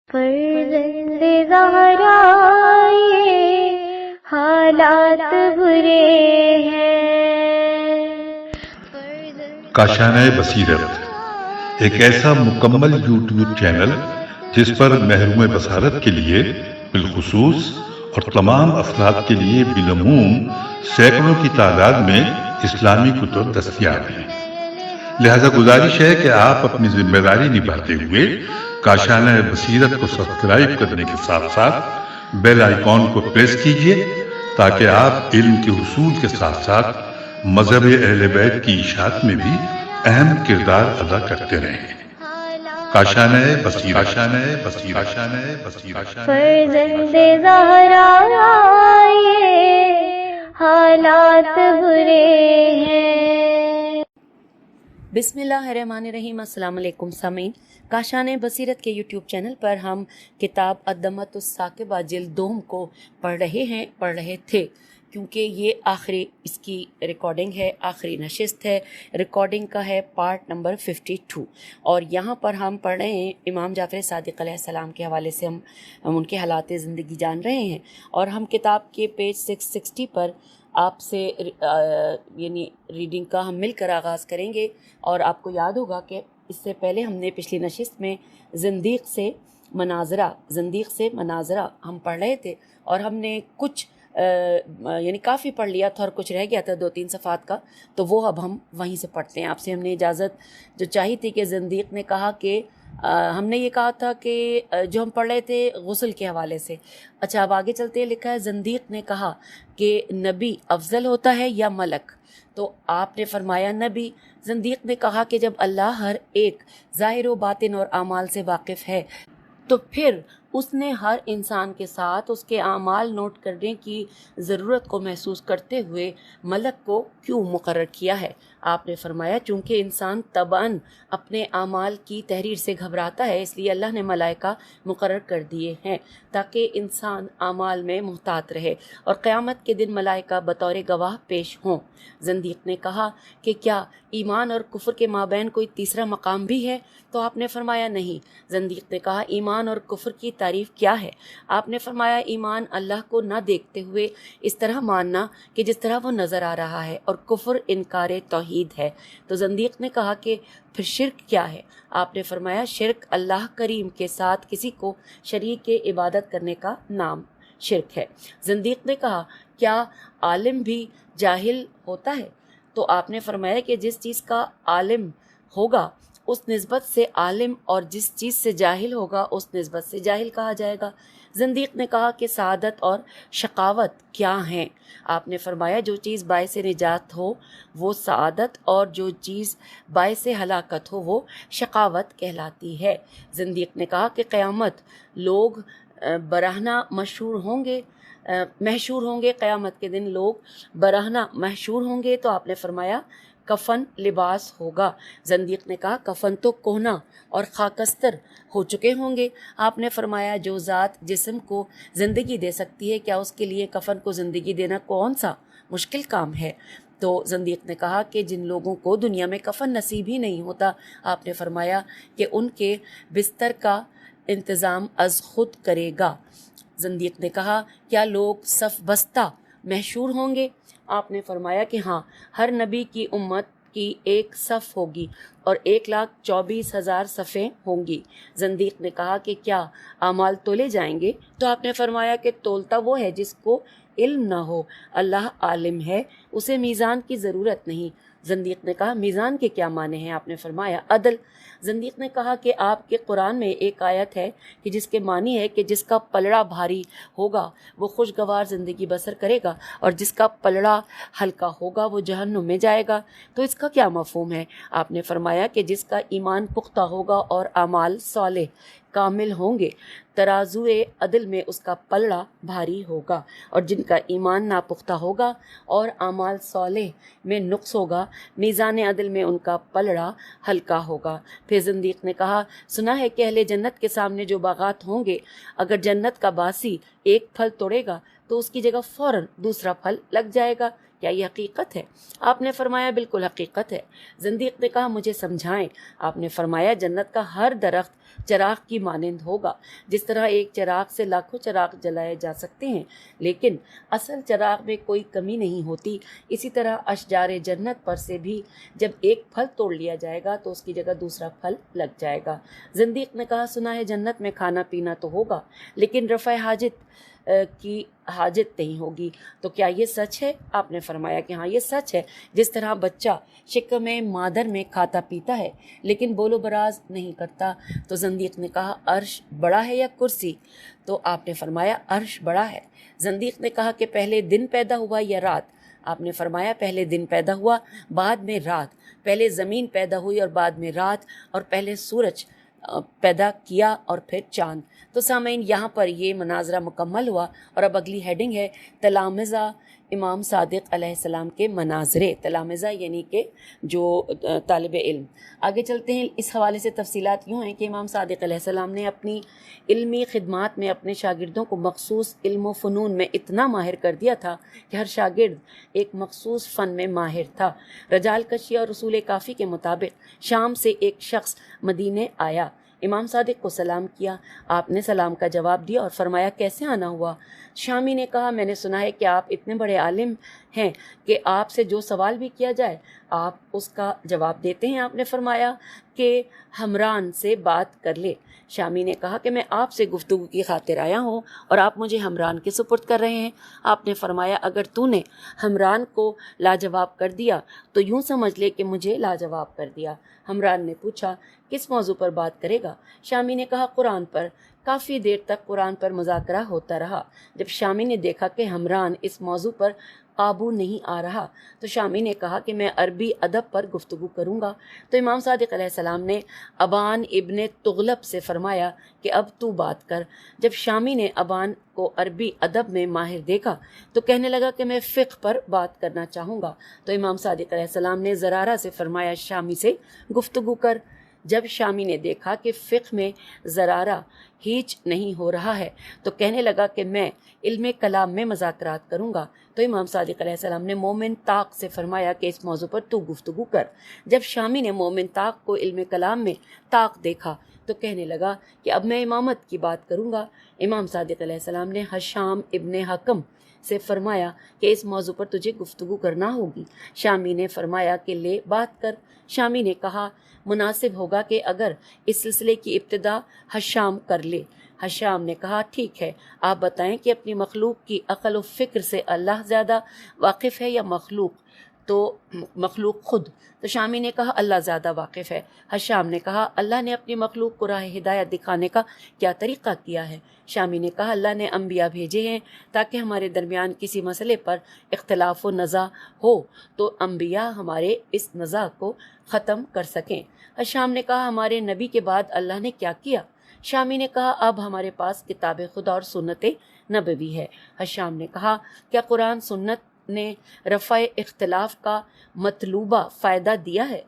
فرزند زہرا یہ حالات برے ہیں۔ کاشانہ بصیرت ایک ایسا مکمل یوٹیوب چینل جس پر محروم بصارت کے لیے بالخصوص اور تمام افراد کے لیے بالعموم سینکڑوں کی تعداد میں اسلامی کتب دستیاب ہیں۔ لہذا گزارش ہے کہ آپ اپنی ذمہ داری نبھاتے ہوئے کاشانہ بصیرت کو سبسکرائب کرنے کے ساتھ ساتھ بیل آئیکن کو پریس کیجیے تاکہ آپ علم کے حصول کے ساتھ ساتھ مذہب اہل بیت کی اشاعت میں بھی اہم کردار ادا کرتے رہیں۔ کاشانہ بصیرت۔ فرزند زہرا یہ حالات برے ہیں۔ بسم اللہ الرحمن الرحیم۔ السلام علیکم سامعین، کاشانہ بصیرت کے یوٹیوب چینل پر ہم کتاب الدمۃ الثاقبہ جلد دوم کو پڑھ رہے تھے کیونکہ یہ آخری اس کی ریکارڈنگ ہے، آخری نشست ہے، ریکارڈنگ کا ہے پارٹ نمبر 52، اور یہاں پر ہم پڑھ رہے ہیں امام جعفر صادق علیہ السلام کے حوالے سے ہم ان کے حالات زندگی جان رہے ہیں، اور ہم کتاب کے پیج 660 پر آپ سے یعنی ریڈنگ کا ہم مل کر آغاز کریں گے۔ اور آپ کو یاد ہوگا کہ اس سے پہلے ہم نے پچھلی نشست میں زندیق سے مناظرہ ہم پڑھ رہے تھے، اور ہم نے کچھ یعنی کافی پڑھ لیا تھا اور کچھ رہ گیا تھا 2-3 صفحات کا، تو وہ اب ہم وہیں سے پڑھتے ہیں۔ آپ سے ہم نے اجازت جو چاہی تھی کہ زندیق نے کہا کہ ہم نے یہ کہا تھا کہ جو ہم پڑھ رہے تھے غسل کے حوالے سے، اچھا اب آگے چلتے لکھا ہے زندیق نے کہا کہ نبی افضل ہوتا ہے یا ملک، تو آپ نے فرمایا نبی۔ زندیق نے کہا کہ جب اللہ ہر ایک ظاہر و باطن اور اعمال سے واقف ہے تو پھر اس نے ہر انسان کے ساتھ اس کے اعمال نوٹ کرنے کی ضرورت کو محسوس کرتے ہوئے ملک کو کیوں مقرر کیا ہے؟ آپ نے فرمایا چونکہ انسان طبعاً اپنے اعمال کی تحریر سے گھبراتا ہے، اس لیے اللہ نے ملائکہ مقرر کر دیے ہیں تاکہ انسان اعمال میں محتاط رہے اور قیامت کے دن ملائکہ بطور گواہ پیش ہوں۔ زندیق نے کہا کہ کیا ایمان اور کفر کے مابین کوئی تیسرا مقام بھی ہے؟ تو آپ نے فرمایا نہیں۔ زندیق نے کہا ایمان اور کفر کی تعریف کیا ہے؟ آپ نے فرمایا ایمان اللہ کو نہ دیکھتے ہوئے اس طرح ماننا کہ جس طرح وہ نظر آ رہا ہے، اور کفر انکار توحید ہے۔ تو زندیق نے کہا کہ پھر شرک کیا ہے؟ آپ نے فرمایا شرک اللہ کریم کے ساتھ کسی کو شریک عبادت کرنے کا نام شرک ہے۔ زندیق نے کہا کیا عالم بھی جاہل ہوتا ہے؟ تو آپ نے فرمایا کہ جس چیز کا عالم ہوگا اس نسبت سے عالم، اور جس چیز سے جاہل ہوگا اس نسبت سے جاہل کہا جائے گا۔ زندیق نے کہا کہ سعادت اور شقاوت کیا ہیں؟ آپ نے فرمایا جو چیز باعث نجات ہو وہ سعادت، اور جو چیز باعث ہلاکت ہو وہ شقاوت کہلاتی ہے۔ زندیق نے کہا کہ قیامت لوگ برہنہ محشور ہوں گے، قیامت کے دن لوگ برہنہ محشور ہوں گے، تو آپ نے فرمایا کفن لباس ہوگا۔ زندیق نے کہا کفن تو کہنا اور خاکستر ہو چکے ہوں گے۔ آپ نے فرمایا جو ذات جسم کو زندگی دے سکتی ہے، کیا اس کے لیے کفن کو زندگی دینا کون سا مشکل کام ہے؟ تو زندیق نے کہا کہ جن لوگوں کو دنیا میں کفن نصیب ہی نہیں ہوتا، آپ نے فرمایا کہ ان کے بستر کا انتظام از خود کرے گا۔ زندیق نے کہا کیا لوگ صف بستہ محشور ہوں گے؟ آپ نے فرمایا کہ ہاں، ہر نبی کی امت کی ایک صف ہوگی اور 1,24,000 صفیں ہوں گی۔ زندیق نے کہا کہ کیا اعمال تولے جائیں گے؟ تو آپ نے فرمایا کہ تولتا وہ ہے جس کو علم نہ ہو، اللہ عالم ہے، اسے میزان کی ضرورت نہیں۔ زندیق نے کہا میزان کے کیا معنی ہیں؟ آپ نے فرمایا عدل۔ زندیق نے کہا کہ آپ کے قرآن میں ایک آیت ہے کہ جس کے معنی ہے کہ جس کا پلڑا بھاری ہوگا وہ خوشگوار زندگی بسر کرے گا، اور جس کا پلڑا ہلکا ہوگا وہ جہنم میں جائے گا۔ تو اس کا کیا مفہوم ہے؟ آپ نے فرمایا کہ جس کا ایمان پختہ ہوگا اور اعمال صالح کامل ہوں گے، ترازوئے عدل میں اس کا پلڑا بھاری ہوگا، اور جن کا ایمان ناپختہ ہوگا اور اعمال صالح میں نقص ہوگا، میزان عدل میں ان کا پلڑا ہلکا ہوگا۔ پھر زندیق نے کہا سنا ہے کہ اہل جنت کے سامنے جو باغات ہوں گے، اگر جنت کا باسی ایک پھل توڑے گا تو اس کی جگہ فوراً دوسرا پھل لگ جائے گا، کیا یہ حقیقت ہے؟ آپ نے فرمایا بالکل حقیقت ہے۔ زندیق نے کہا مجھے سمجھائیں۔ آپ نے فرمایا جنت کا ہر درخت چراغ کی مانند ہوگا، جس طرح ایک چراغ سے لاکھوں چراغ جلائے جا سکتے ہیں لیکن اصل چراغ میں کوئی کمی نہیں ہوتی، اسی طرح اشجار جنت پر سے بھی جب ایک پھل توڑ لیا جائے گا تو اس کی جگہ دوسرا پھل لگ جائے گا۔ زندیق نے کہا سنا ہے جنت میں کھانا پینا تو ہوگا لیکن رفع حاجت کی حاجت نہیں ہوگی، تو کیا یہ سچ ہے؟ آپ نے فرمایا کہ ہاں یہ سچ ہے۔ جس طرح بچہ شکم مادر میں کھاتا پیتا ہے لیکن بول و براز نہیں کرتا۔ تو زندیق نے کہا عرش بڑا ہے یا کرسی؟ تو آپ نے فرمایا عرش بڑا ہے۔ زندیق نے کہا کہ پہلے دن پیدا ہوا یا رات؟ آپ نے فرمایا پہلے دن پیدا ہوا بعد میں رات، پہلے زمین پیدا ہوئی اور بعد میں رات، اور پہلے سورج پیدا کیا اور پھر چاند۔ تو سامعین یہاں پر یہ مناظرہ مکمل ہوا اور اب اگلی ہیڈنگ ہے تلامذہ امام صادق علیہ السلام کے مناظرے۔ تلامذہ یعنی کہ جو طالب علم۔ آگے چلتے ہیں۔ اس حوالے سے تفصیلات یوں ہیں کہ امام صادق علیہ السلام نے اپنی علمی خدمات میں اپنے شاگردوں کو مخصوص علم و فنون میں اتنا ماہر کر دیا تھا کہ ہر شاگرد ایک مخصوص فن میں ماہر تھا۔ رجال کشی اور رسول کافی کے مطابق شام سے ایک شخص مدینے آیا، امام صادق کو سلام کیا، آپ نے سلام کا جواب دیا اور فرمایا کیسے آنا ہوا؟ شامی نے کہا میں نے سنا ہے کہ آپ اتنے بڑے عالم ہیں کہ آپ سے جو سوال بھی کیا جائے آپ اس کا جواب دیتے ہیں۔ آپ نے فرمایا کہ حمران سے بات کر لے۔ شامی نے کہا کہ میں آپ سے گفتگو کی خاطر آیا ہوں اور آپ مجھے حمران کے سپرد کر رہے ہیں۔ آپ نے فرمایا اگر تو نے حمران کو لاجواب کر دیا تو یوں سمجھ لے کہ مجھے لاجواب کر دیا۔ حمران نے پوچھا کس موضوع پر بات کرے گا؟ شامی نے کہا قرآن پر۔ کافی دیر تک قرآن پر مذاکرہ ہوتا رہا۔ جب شامی نے دیکھا کہ حمران اس موضوع پر قابو نہیں آ رہا تو شامی نے کہا کہ میں عربی ادب پر گفتگو کروں گا۔ تو امام صادق علیہ السلام نے ابان ابن تغلب سے فرمایا کہ اب تو بات کر۔ جب شامی نے ابان کو عربی ادب میں ماہر دیکھا تو کہنے لگا کہ میں فقہ پر بات کرنا چاہوں گا۔ تو امام صادق علیہ السلام نے زرارہ سے فرمایا شامی سے گفتگو کر۔ جب شامی نے دیکھا کہ فقہ میں زرارہ ہیچ نہیں ہو رہا ہے تو کہنے لگا کہ میں علم کلام میں مذاکرات کروں گا۔ تو امام صادق علیہ السلام نے مومن طاق سے فرمایا کہ اس موضوع پر تو گفتگو کر۔ جب شامی نے مومن طاق کو علم کلام میں طاق دیکھا تو کہنے لگا کہ اب میں امامت کی بات کروں گا۔ امام صادق علیہ السلام نے حشام ابن حکم سے فرمایا کہ اس موضوع پر تجھے گفتگو کرنا ہوگی۔ شامی نے فرمایا کہ لے بات کر۔ شامی نے کہا مناسب ہوگا کہ اگر اس سلسلے کی ابتدا حشام کر لے۔ حشام نے کہا ٹھیک ہے، آپ بتائیں کہ اپنی مخلوق کی عقل و فکر سے اللہ زیادہ واقف ہے یا مخلوق؟ تو مخلوق خود۔ تو شامی نے کہا اللہ زیادہ واقف ہے۔ حشام نے کہا اللہ نے اپنی مخلوق کو راہ ہدایت دکھانے کا کیا طریقہ کیا ہے؟ شامی نے کہا اللہ نے انبیاء بھیجے ہیں تاکہ ہمارے درمیان کسی مسئلے پر اختلاف و نزاع ہو تو انبیاء ہمارے اس نزاع کو ختم کر سکیں۔ حشام نے کہا ہمارے نبی کے بعد اللہ نے کیا کیا؟ شامی نے کہا اب ہمارے پاس کتاب خدا اور سنت نبوی ہے۔ حشام نے کہا کیا قرآن سنت نے رفع اختلاف کا مطلوبہ فائدہ دیا ہے؟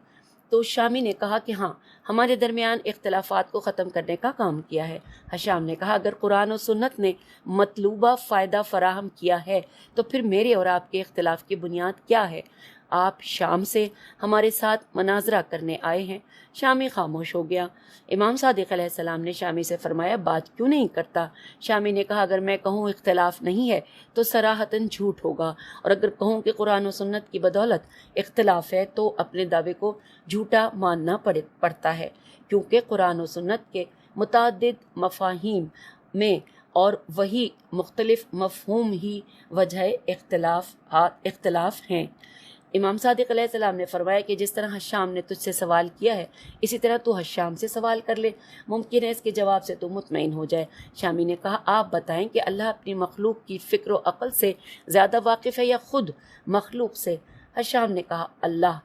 تو شامی نے کہا کہ ہاں ہمارے درمیان اختلافات کو ختم کرنے کا کام کیا ہے۔ حشام نے کہا اگر قرآن و سنت نے مطلوبہ فائدہ فراہم کیا ہے تو پھر میرے اور آپ کے اختلاف کی بنیاد کیا ہے؟ آپ شام سے ہمارے ساتھ مناظرہ کرنے آئے ہیں۔ شامی خاموش ہو گیا۔ امام صادق علیہ السلام نے شامی سے فرمایا بات کیوں نہیں کرتا؟ شامی نے کہا اگر میں کہوں اختلاف نہیں ہے تو صراحتاً جھوٹ ہوگا، اور اگر کہوں کہ قرآن و سنت کی بدولت اختلاف ہے تو اپنے دعوے کو جھوٹا ماننا پڑتا ہے، کیونکہ قرآن و سنت کے متعدد مفاہیم میں اور وہی مختلف مفہوم ہی وجہ اختلاف ہیں۔ امام صادق علیہ السلام نے فرمایا کہ جس طرح حشام نے تجھ سے سوال کیا ہے اسی طرح تو حشام سے سوال کر لے، ممکن ہے اس کے جواب سے تو مطمئن ہو جائے۔ شامی نے کہا آپ بتائیں کہ اللہ اپنی مخلوق کی فکر و عقل سے زیادہ واقف ہے یا خود مخلوق سے؟ حشام نے کہا اللہ۔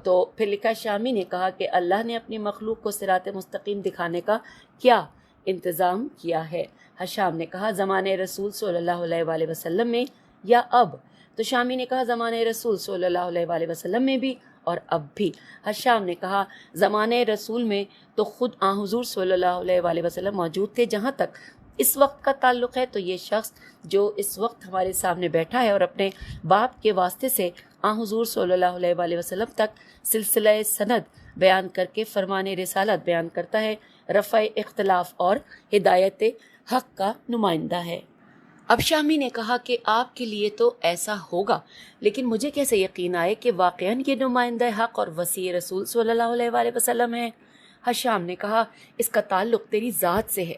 تو پھر لکھا شامی نے کہا کہ اللہ نے اپنی مخلوق کو صراط مستقیم دکھانے کا کیا انتظام کیا ہے؟ حشام نے کہا زمانے رسول صلی اللہ علیہ وآلہ وسلم میں یا اب؟ تو شامی نے کہا زمانے رسول صلی اللہ علیہ وآلہ وسلم میں بھی اور اب بھی۔ حشام نے کہا زمانے رسول میں تو خود حضور صلی اللہ علیہ وآلہ وسلم موجود تھے، جہاں تک اس وقت کا تعلق ہے تو یہ شخص جو اس وقت ہمارے سامنے بیٹھا ہے اور اپنے باپ کے واسطے سے حضور صلی اللہ علیہ وآلہ وسلم تک سلسلہ سند بیان کر کے فرمان رسالت بیان کرتا ہے، رفع اختلاف اور ہدایت حق کا نمائندہ ہے۔ اب شامی نے کہا کہ آپ کے لیے تو ایسا ہوگا، لیکن مجھے کیسے یقین آئے کہ واقعاً یہ نمائندہ حق اور وسیع رسول صلی اللہ علیہ وآلہ وسلم ہے؟ حشام نے کہا اس کا تعلق تیری ذات سے ہے۔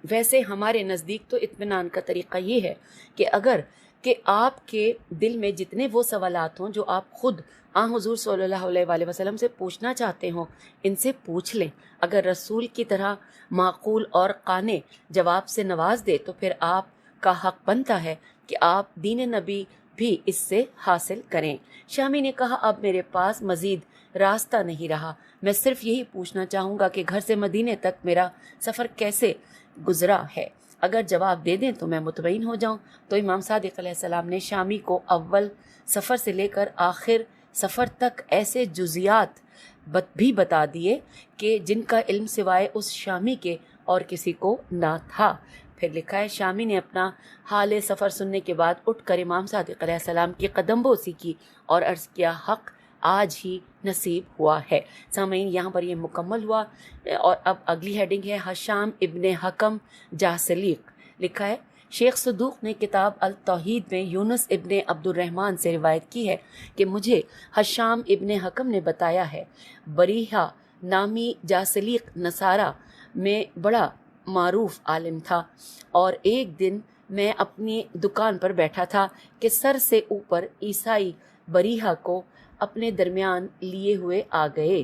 ویسے ہمارے نزدیک تو اطمینان کا طریقہ یہ ہے کہ اگر کہ آپ کے دل میں جتنے وہ سوالات ہوں جو آپ خود حضور صلی اللہ علیہ وآلہ وسلم سے پوچھنا چاہتے ہوں، ان سے پوچھ لیں۔ اگر رسول کی طرح معقول اور قانع جواب سے نواز دے تو پھر آپ کا حق بنتا ہے کہ آپ دین نبی بھی اس سے حاصل کریں۔ شامی نے کہا اب میرے پاس مزید راستہ نہیں رہا، میں صرف یہی پوچھنا چاہوں گا کہ گھر سے مدینے تک میرا سفر کیسے گزرا ہے، اگر جواب دے دیں تو میں مطمئن ہو جاؤں۔ تو امام صادق علیہ السلام نے شامی کو اول سفر سے لے کر آخر سفر تک ایسے جزیات بھی بتا دیے کہ جن کا علم سوائے اس شامی کے اور کسی کو نہ تھا۔ پھر لکھا ہے شامی نے اپنا حال سفر سننے کے بعد اٹھ کر امام صادق علیہ السلام کی قدم بوسی کی اور عرض کیا حق آج ہی نصیب ہوا ہے۔ سامعین یہاں پر یہ مکمل ہوا اور اب اگلی ہیڈنگ ہے حشام ابن حکم جاسلیق۔ لکھا ہے شیخ صدوق نے کتاب التوحید میں یونس ابن عبد الرحمن سے روایت کی ہے کہ مجھے حشام ابن حکم نے بتایا ہے بریحہ نامی جاسلیق نصارہ میں بڑا معروف عالم تھا، اور ایک دن میں اپنی دکان پر بیٹھا تھا کہ سر سے اوپر عیسائی بریحہ کو اپنے درمیان لیے ہوئے آ گئے،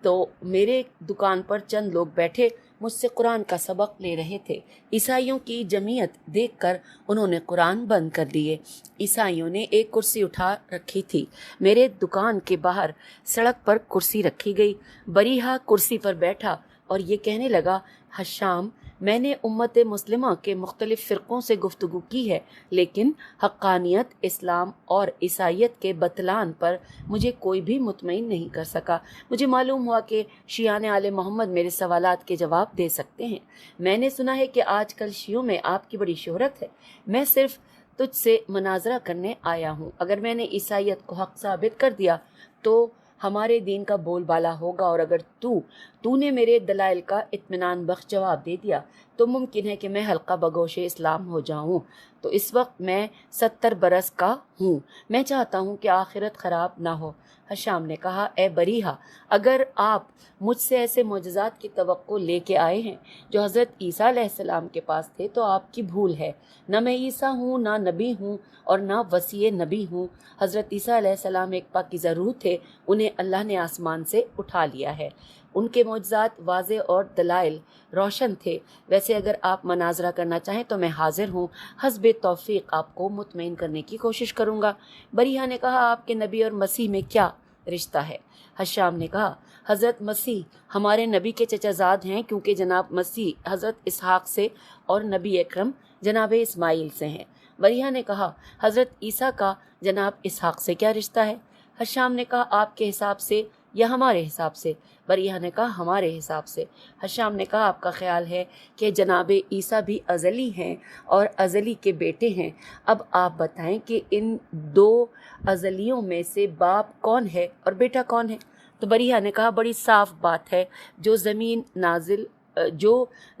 تو میرے دکان پر چند لوگ بیٹھے مجھ سے قرآن کا سبق لے رہے تھے۔ عیسائیوں کی جمعیت دیکھ کر انہوں نے قرآن بند کر دیے۔ عیسائیوں نے ایک کرسی اٹھا رکھی تھی، میرے دکان کے باہر سڑک پر کرسی رکھی گئی۔ بریحہ کرسی پر بیٹھا اور یہ کہنے لگا حشام میں نے امت مسلمہ کے مختلف فرقوں سے گفتگو کی ہے، لیکن حقانیت اسلام اور عیسائیت کے بطلان پر مجھے کوئی بھی مطمئن نہیں کر سکا۔ مجھے معلوم ہوا کہ شیعان آل محمد میرے سوالات کے جواب دے سکتے ہیں۔ میں نے سنا ہے کہ آج کل شیعوں میں آپ کی بڑی شہرت ہے، میں صرف تجھ سے مناظرہ کرنے آیا ہوں۔ اگر میں نے عیسائیت کو حق ثابت کر دیا تو ہمارے دین کا بول بالا ہوگا، اور اگر تو نے میرے دلائل کا اطمینان بخش جواب دے دیا تو ممکن ہے کہ میں حلقہ بگوش اسلام ہو جاؤں۔ تو اس وقت میں 70 برس کا ہوں، میں چاہتا ہوں کہ آخرت خراب نہ ہو۔ حشام نے کہا اے بریحہ اگر آپ مجھ سے ایسے معجزات کی توقع لے کے آئے ہیں جو حضرت عیسیٰ علیہ السلام کے پاس تھے تو آپ کی بھول ہے، نہ میں عیسیٰ ہوں، نہ نبی ہوں اور نہ وسیع نبی ہوں۔ حضرت عیسیٰ علیہ السلام ایک پاکیزہ روح تھے، انہیں اللہ نے آسمان سے اٹھا لیا ہے، ان کے معجزات واضح اور دلائل روشن تھے۔ ویسے اگر آپ مناظرہ کرنا چاہیں تو میں حاضر ہوں، حسب توفیق آپ کو مطمئن کرنے کی کوشش کروں گا۔ بریحہ نے کہا آپ کے نبی اور مسیح میں کیا رشتہ ہے؟ حشام نے کہا حضرت مسیح ہمارے نبی کے چچا زاد ہیں، کیونکہ جناب مسیح حضرت اسحاق سے اور نبی اکرم جناب اسماعیل سے ہیں۔ بریحہ نے کہا حضرت عیسیٰ کا جناب اسحاق سے کیا رشتہ ہے؟ حشام نے کہا آپ کے حساب سے یا ہمارے حساب سے؟ بریحہ نے کہا ہمارے حساب سے۔ حشام نے کہا آپ کا خیال ہے کہ جناب عیسیٰ بھی ازلی ہیں اور ازلی کے بیٹے ہیں، اب آپ بتائیں کہ ان دو ازلیوں میں سے باپ کون ہے اور بیٹا کون ہے؟ تو بریحہ نے کہا بڑی صاف بات ہے، جو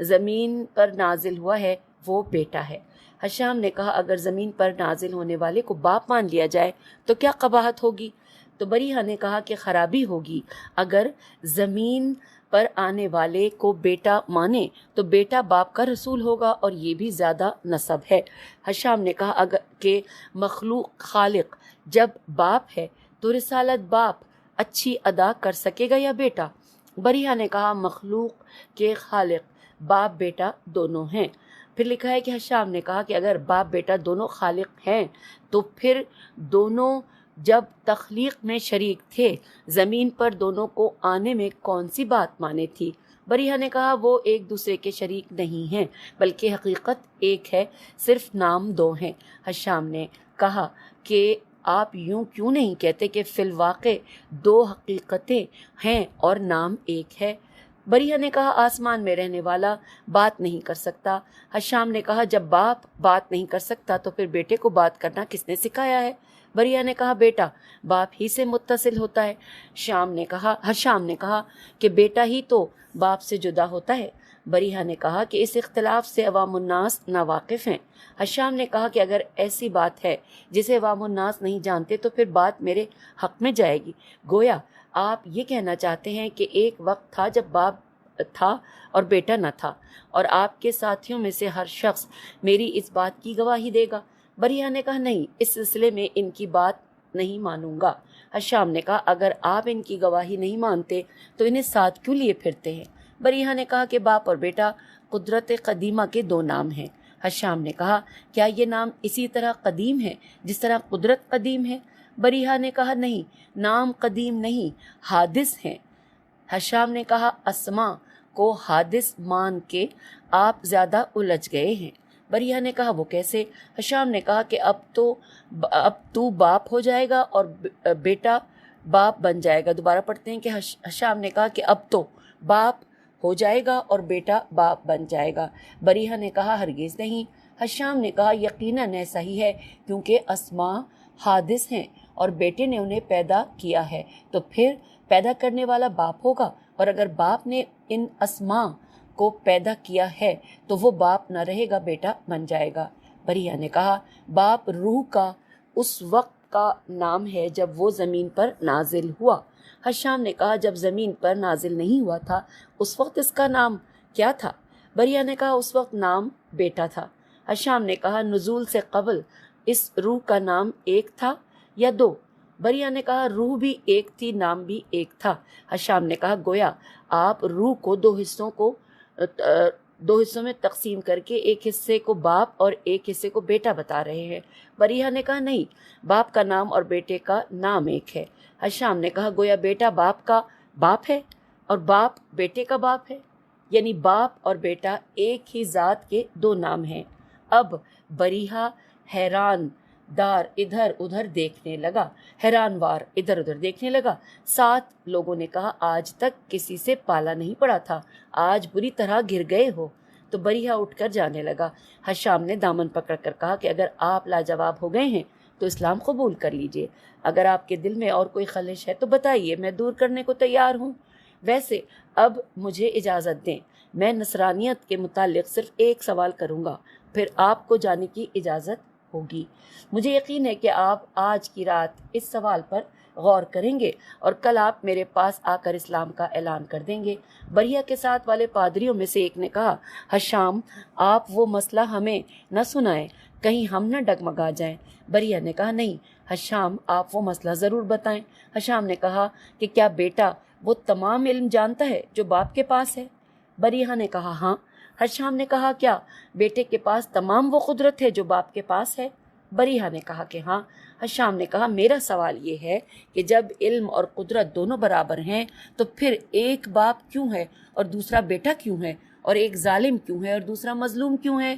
زمین پر نازل ہوا ہے وہ بیٹا ہے۔ حشام نے کہا اگر زمین پر نازل ہونے والے کو باپ مان لیا جائے تو کیا قباحت ہوگی؟ تو بریحہ نے کہا کہ خرابی ہوگی۔ اگر زمین پر آنے والے کو بیٹا مانے تو بیٹا باپ کا رسول ہوگا، اور یہ بھی زیادہ نسب ہے۔ حشام نے کہا اگر کہ مخلوق خالق جب باپ ہے تو رسالت باپ اچھی ادا کر سکے گا یا بیٹا؟ بریحہ نے کہا مخلوق کے خالق باپ بیٹا دونوں ہیں۔ پھر لکھا ہے کہ حشام نے کہا کہ اگر باپ بیٹا دونوں خالق ہیں تو پھر دونوں جب تخلیق میں شریک تھے زمین پر دونوں کو آنے میں کون سی بات مانے تھی؟ بریحہ نے کہا وہ ایک دوسرے کے شریک نہیں ہیں بلکہ حقیقت ایک ہے، صرف نام دو ہیں۔ حشام نے کہا کہ آپ یوں کیوں نہیں کہتے کہ فی الواقع دو حقیقتیں ہیں اور نام ایک ہے؟ بریہ نے کہا آسمان میں رہنے والا بات نہیں کر سکتا۔ حشام نے کہا جب باپ بات نہیں کر سکتا تو پھر بیٹے کو بات کرنا کس نے سکھایا ہے؟ بریہ نے کہا بیٹا باپ ہی سے متصل ہوتا ہے۔ حشام نے کہا کہ بیٹا ہی تو باپ سے جدا ہوتا ہے۔ بریہ نے کہا کہ اس اختلاف سے عوام الناس ناواقف ہیں۔ حشام نے کہا کہ اگر ایسی بات ہے جسے عوام الناس نہیں جانتے تو پھر بات میرے حق میں جائے گی۔ گویا آپ یہ کہنا چاہتے ہیں کہ ایک وقت تھا جب باپ تھا اور بیٹا نہ تھا، اور آپ کے ساتھیوں میں سے ہر شخص میری اس بات کی گواہی دے گا۔ بریہ نے کہا نہیں، اس سلسلے میں ان کی بات نہیں مانوں گا۔ حشام نے کہا اگر آپ ان کی گواہی نہیں مانتے تو انہیں ساتھ کیوں لیے پھرتے ہیں؟ بریہ نے کہا کہ باپ اور بیٹا قدرت قدیمہ کے دو نام ہیں۔ حشام نے کہا کیا یہ نام اسی طرح قدیم ہے جس طرح قدرت قدیم ہے؟ بریہ نے کہا نہیں، نام قدیم نہیں، حادث ہیں۔ حشام نے کہا اسما کو حادث مان کے آپ زیادہ الجھ گئے ہیں۔ بریہ نے کہا وہ کیسے؟ حشام نے کہا کہ اب تو باپ ہو جائے گا اور بیٹا باپ بن جائے گا۔ دوبارہ پڑھتے ہیں کہ حشام نے کہا کہ اب تو باپ ہو جائے گا اور بیٹا باپ بن جائے گا۔ بریہ نے کہا ہرگز نہیں۔ حشام نے کہا یقیناً ایسا ہی ہے، کیونکہ اسما حادث ہیں اور بیٹے نے انہیں پیدا کیا ہے، تو پھر پیدا کرنے والا باپ ہوگا، اور اگر باپ نے ان اسما کو پیدا کیا ہے تو وہ باپ نہ رہے گا، بیٹا بن جائے گا۔ بریہ نے کہا باپ روح کا اس وقت کا نام ہے جب وہ زمین پر نازل ہوا۔ حشام نے کہا جب زمین پر نازل نہیں ہوا تھا اس وقت اس کا نام کیا تھا؟ بریہ نے کہا اس وقت نام بیٹا تھا۔ حشام نے کہا نزول سے قبل اس روح کا نام ایک تھا یا دو؟ بریہ نے کہا روح بھی ایک تھی، نام بھی ایک تھا۔ حشام نے کہا گویا آپ روح کو دو حصوں میں تقسیم کر کے ایک حصے کو باپ اور ایک حصے کو بیٹا بتا رہے ہیں۔ بریہ نے کہا نہیں، باپ کا نام اور بیٹے کا نام ایک ہے۔ حشام نے کہا گویا بیٹا باپ کا باپ ہے اور باپ بیٹے کا باپ ہے، یعنی باپ اور بیٹا ایک ہی ذات کے دو نام ہیں۔ اب بریہ حیران وار ادھر ادھر دیکھنے لگا۔ 7 لوگوں نے کہا آج تک کسی سے پالا نہیں پڑا تھا، آج بری طرح گر گئے ہو۔ تو بریہ اٹھ کر جانے لگا۔ حشام نے دامن پکڑ کر کہا کہ اگر آپ لاجواب ہو گئے ہیں تو اسلام قبول کر لیجئے، اگر آپ کے دل میں اور کوئی خلش ہے تو بتائیے، میں دور کرنے کو تیار ہوں۔ ویسے اب مجھے اجازت دیں، میں نصرانیت کے متعلق صرف ایک سوال کروں گا، پھر آپ کو جانے کی اجازت ہوگی۔ مجھے یقین ہے کہ آپ آج کی رات اس سوال پر غور کریں گے اور کل آپ میرے پاس آ کر اسلام کا اعلان کر دیں گے۔ بریہ کے ساتھ والے پادریوں میں سے ایک نے کہا حشام آپ وہ مسئلہ ہمیں نہ سنائیں، کہیں ہم نہ ڈگمگا جائیں۔ بریہ نے کہا نہیں حشام آپ وہ مسئلہ ضرور بتائیں۔ حشام نے کہا کہ کیا بیٹا وہ تمام علم جانتا ہے جو باپ کے پاس ہے؟ بریہ نے کہا ہاں۔ حشام نے کہا کیا بیٹے کے پاس تمام وہ قدرت ہے جو باپ کے پاس ہے؟ بریہ نے کہا کہ ہاں۔ حشام نے کہا میرا سوال یہ ہے کہ جب علم اور قدرت دونوں برابر ہیں تو پھر ایک باپ کیوں ہے اور دوسرا بیٹا کیوں ہے، اور ایک ظالم کیوں ہے اور دوسرا مظلوم کیوں ہے؟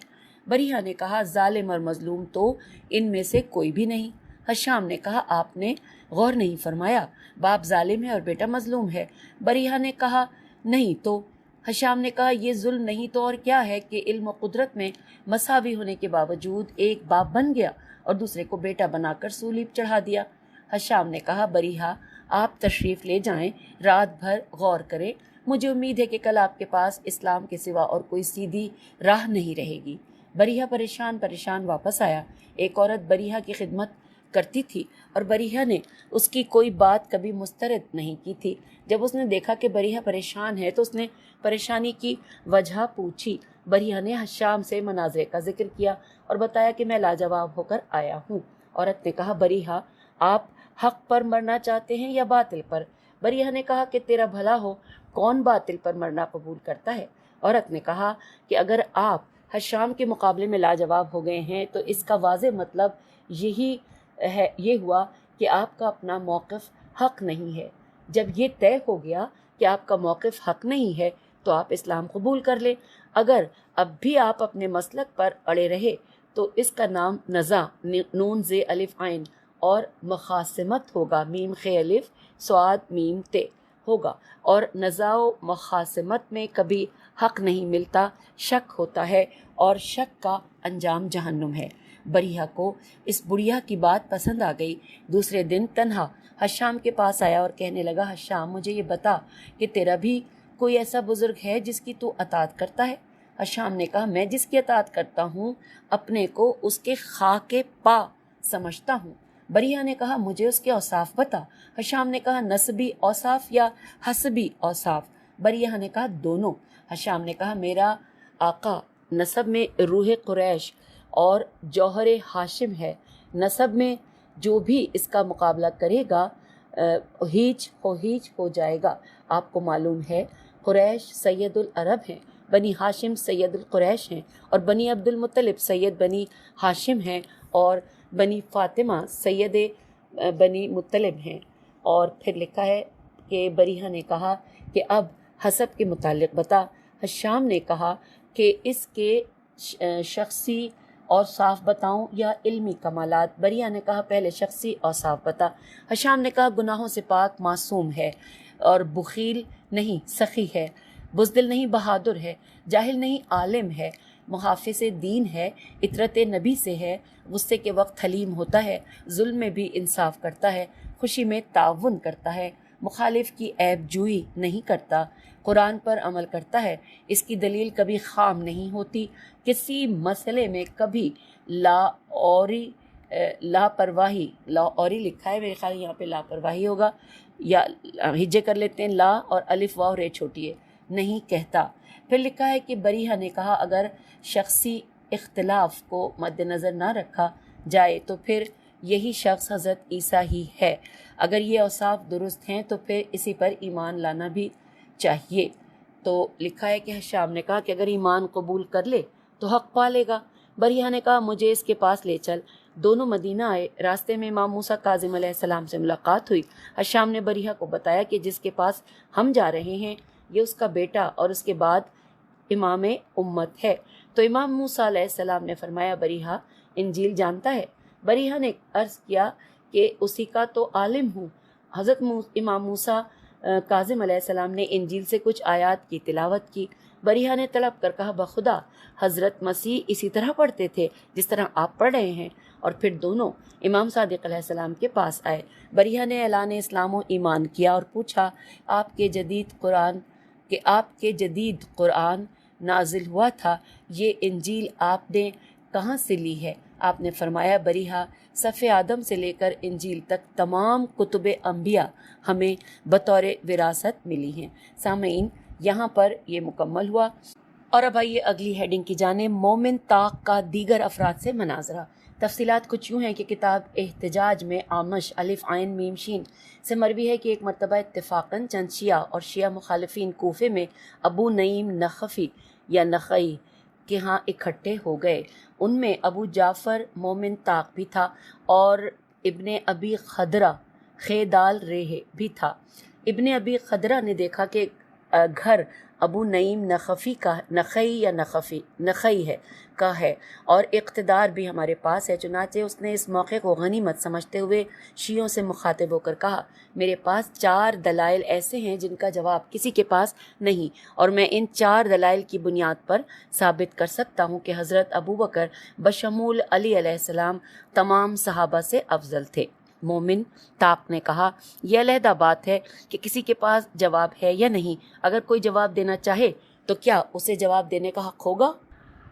بریہ نے کہا ظالم اور مظلوم تو ان میں سے کوئی بھی نہیں۔ حشام نے کہا آپ نے غور نہیں فرمایا، باپ ظالم ہے اور بیٹا مظلوم ہے۔ بریہ نے کہا نہیں تو؟ حشام نے کہا یہ ظلم نہیں تو اور کیا ہے کہ علم و قدرت میں مساوی ہونے کے باوجود ایک باپ بن گیا اور دوسرے کو بیٹا بنا کر صلیب چڑھا دیا۔ حشام نے کہا بریہ آپ تشریف لے جائیں، رات بھر غور کریں، مجھے امید ہے کہ کل آپ کے پاس اسلام کے سوا اور کوئی سیدھی راہ نہیں رہے گی۔ بریہ پریشان واپس آیا۔ ایک عورت بریہ کی خدمت کرتی تھی اور بریہ نے اس کی کوئی بات کبھی مسترد نہیں کی تھی۔ جب اس نے دیکھا کہ بریہ پریشان ہے تو اس نے پریشانی کی وجہ پوچھی۔ بریہ نے حشام سے مناظرے کا ذکر کیا اور بتایا کہ میں لاجواب ہو کر آیا ہوں۔ عورت نے کہا بریہ آپ حق پر مرنا چاہتے ہیں یا باطل پر؟ بریہ نے کہا کہ تیرا بھلا ہو، کون باطل پر مرنا قبول کرتا ہے؟ عورت نے کہا کہ اگر آپ حشام کے مقابلے میں لاجواب ہو گئے ہیں تو اس کا واضح مطلب یہ ہوا کہ آپ کا اپنا موقف حق نہیں ہے۔ جب یہ طے ہو گیا کہ آپ کا موقف حق نہیں ہے تو آپ اسلام قبول کر لیں، اگر اب بھی آپ اپنے مسلک پر اڑے رہے تو اس کا نام نزاع نون ز الف عین اور مخاصمت ہوگا، میم خ الف صاد میم تے، ہوگا، اور نزاع و مخاصمت میں کبھی حق نہیں ملتا، شک ہوتا ہے اور شک کا انجام جہنم ہے۔ بریحہ کو اس بڑھیا کی بات پسند آ گئی۔ دوسرے دن تنہا حشام کے پاس آیا اور کہنے لگا، حشام مجھے یہ بتا کہ تیرا بھی کوئی ایسا بزرگ ہے جس کی تو اطاعت کرتا ہے؟ حشام نے کہا، میں جس کی اطاعت کرتا ہوں اپنے کو اس کے خاک پا سمجھتا ہوں۔ بریحہ نے کہا، مجھے اس کے اوصاف بتا۔ حشام نے کہا، نسبی اوصاف یا حسبی اوصاف؟ بریحہ نے کہا، دونوں۔ حشام نے کہا، میرا آقا نسب میں روح قریش اور جوہر ہاشم ہے، نسب میں جو بھی اس کا مقابلہ کرے گا ہیچ ہو جائے گا۔ آپ کو معلوم ہے قریش سید العرب ہیں، بنی ہاشم سید القریش ہیں، اور بنی عبد المطلب سید بنی ہاشم ہیں، اور بنی فاطمہ سید بنی مطلب ہیں۔ اور پھر لکھا ہے کہ بریحہ نے کہا کہ اب حسب کے متعلق بتا۔ حشام نے کہا کہ اس کے شخصی اوصاف بتاؤں یا علمی کمالات؟ بریحہ نے کہا، پہلے شخصی اوصاف بتا۔ حشام نے کہا، گناہوں سے پاک معصوم ہے، اور بخیل نہیں سخی ہے، بزدل نہیں بہادر ہے، جاہل نہیں عالم ہے، محافظ دین ہے، اطرت نبی سے ہے، غصے کے وقت حلیم ہوتا ہے، ظلم میں بھی انصاف کرتا ہے، خوشی میں تعاون کرتا ہے، مخالف کی عیب جوئی نہیں کرتا، قرآن پر عمل کرتا ہے، اس کی دلیل کبھی خام نہیں ہوتی، کسی مسئلے میں کبھی لاپرواہی لکھا ہے، میرے خیال یہاں پہ لاپرواہی ہوگا، یا ہجے کر لیتے ہیں، لا اور الف واو رے چھوٹی ہے، نہیں کہتا۔ پھر لکھا ہے کہ بریحہ نے کہا، اگر شخصی اختلاف کو مد نظر نہ رکھا جائے تو پھر یہی شخص حضرت عیسیٰ ہی ہے، اگر یہ اوصاف درست ہیں تو پھر اسی پر ایمان لانا بھی چاہیے۔ تو لکھا ہے کہ حشام نے کہا کہ اگر ایمان قبول کر لے تو حق پا لے گا۔ بریحہ نے کہا، مجھے اس کے پاس لے چل۔ دونوں مدینہ آئے، راستے میں امام موسیٰ کاظم علیہ السلام سے ملاقات ہوئی۔ حشام نے بریحہ کو بتایا کہ جس کے پاس ہم جا رہے ہیں یہ اس کا بیٹا اور اس کے بعد امام امت ہے۔ تو امام موسیٰ علیہ السلام نے فرمایا، بریحہ انجیل جانتا ہے؟ بریحہ نے عرض کیا کہ اسی کا تو عالم ہوں۔ حضرت امام موسیٰ کاظم علیہ السلام نے انجیل سے کچھ آیات کی تلاوت کی۔ بریحہ نے طلب کر کہا، بخدا حضرت مسیح اسی طرح پڑھتے تھے جس طرح آپ پڑھ رہے ہیں، اور پھر دونوں امام صادق علیہ السلام کے پاس آئے۔ بریحہ نے اعلان اسلام و ایمان کیا اور پوچھا، آپ کے جدید قرآن نازل ہوا تھا، یہ انجیل آپ نے کہاں سے لی ہے؟ آپ نے فرمایا، بریحہ صف آدم سے لے کر انجیل تک تمام کتب انبیاء ہمیں بطور وراثت ملی ہیں۔ سامعین، یہاں پر یہ مکمل ہوا، اور اب آئیے اگلی ہیڈنگ کی جانب، مومن طاق کا دیگر افراد سے مناظرہ۔ تفصیلات کچھ یوں ہیں کہ کتاب احتجاج میں آمش الف عین میم شین سے مروی ہے کہ ایک مرتبہ اتفاقاً چند شیعہ اور شیعہ مخالفین کوفے میں ابو نعیم نخفی یا نخعی کے ہاں اکٹھے ہو گئے۔ ان میں ابو جعفر مومن طاق بھی تھا اور ابن ابی خدرہ خیدال ریح بھی تھا۔ ابن ابی خدرہ نے دیکھا کہ گھر ابو نعیم نخعی ہے اور اقتدار بھی ہمارے پاس ہے، چنانچہ اس نے اس موقع کو غنیمت سمجھتے ہوئے شیعوں سے مخاطب ہو کر کہا، میرے پاس 4 دلائل ایسے ہیں جن کا جواب کسی کے پاس نہیں، اور میں ان 4 دلائل کی بنیاد پر ثابت کر سکتا ہوں کہ حضرت ابو بکر بشمول علی علیہ السلام تمام صحابہ سے افضل تھے۔ مومن طاق نے کہا، یہ علیحدہ بات ہے کہ کسی کے پاس جواب ہے یا نہیں، اگر کوئی جواب دینا چاہے تو کیا اسے جواب دینے کا حق ہوگا؟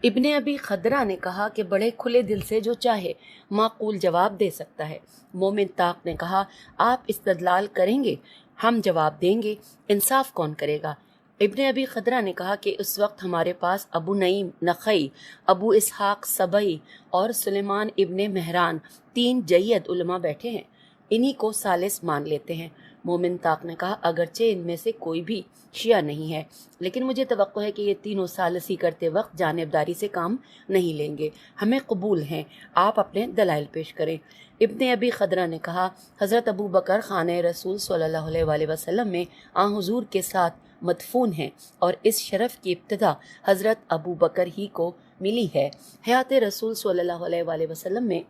ابن ابی خدرہ نے کہا کہ بڑے کھلے دل سے جو چاہے معقول جواب دے سکتا ہے۔ مومن طاق نے کہا، آپ استدلال کریں گے، ہم جواب دیں گے، انصاف کون کرے گا؟ ابن ابی خدرہ نے کہا کہ اس وقت ہمارے پاس ابو نعیم نخعی، ابو اسحاق سبعی اور سلیمان ابن مہران 3 جید علماء بیٹھے ہیں، انہی کو ثالث مان لیتے ہیں۔ مومن طاق نے کہا، اگرچہ ان میں سے کوئی بھی شیعہ نہیں ہے، لیکن مجھے توقع ہے کہ یہ تینوں ثالثی کرتے وقت جانبداری سے کام نہیں لیں گے، ہمیں قبول ہیں، آپ اپنے دلائل پیش کریں۔ ابن ابی خدرہ نے کہا، حضرت ابو بکر خانہ رسول صلی اللہ علیہ وآلہ وسلم میں آن حضور کے ساتھ مدفون ہیں، اور اس شرف کی ابتدا حضرت ابو بکر ہی کو ملی ہے۔ حیات رسول صلی اللہ علیہ وآلہ وسلم میں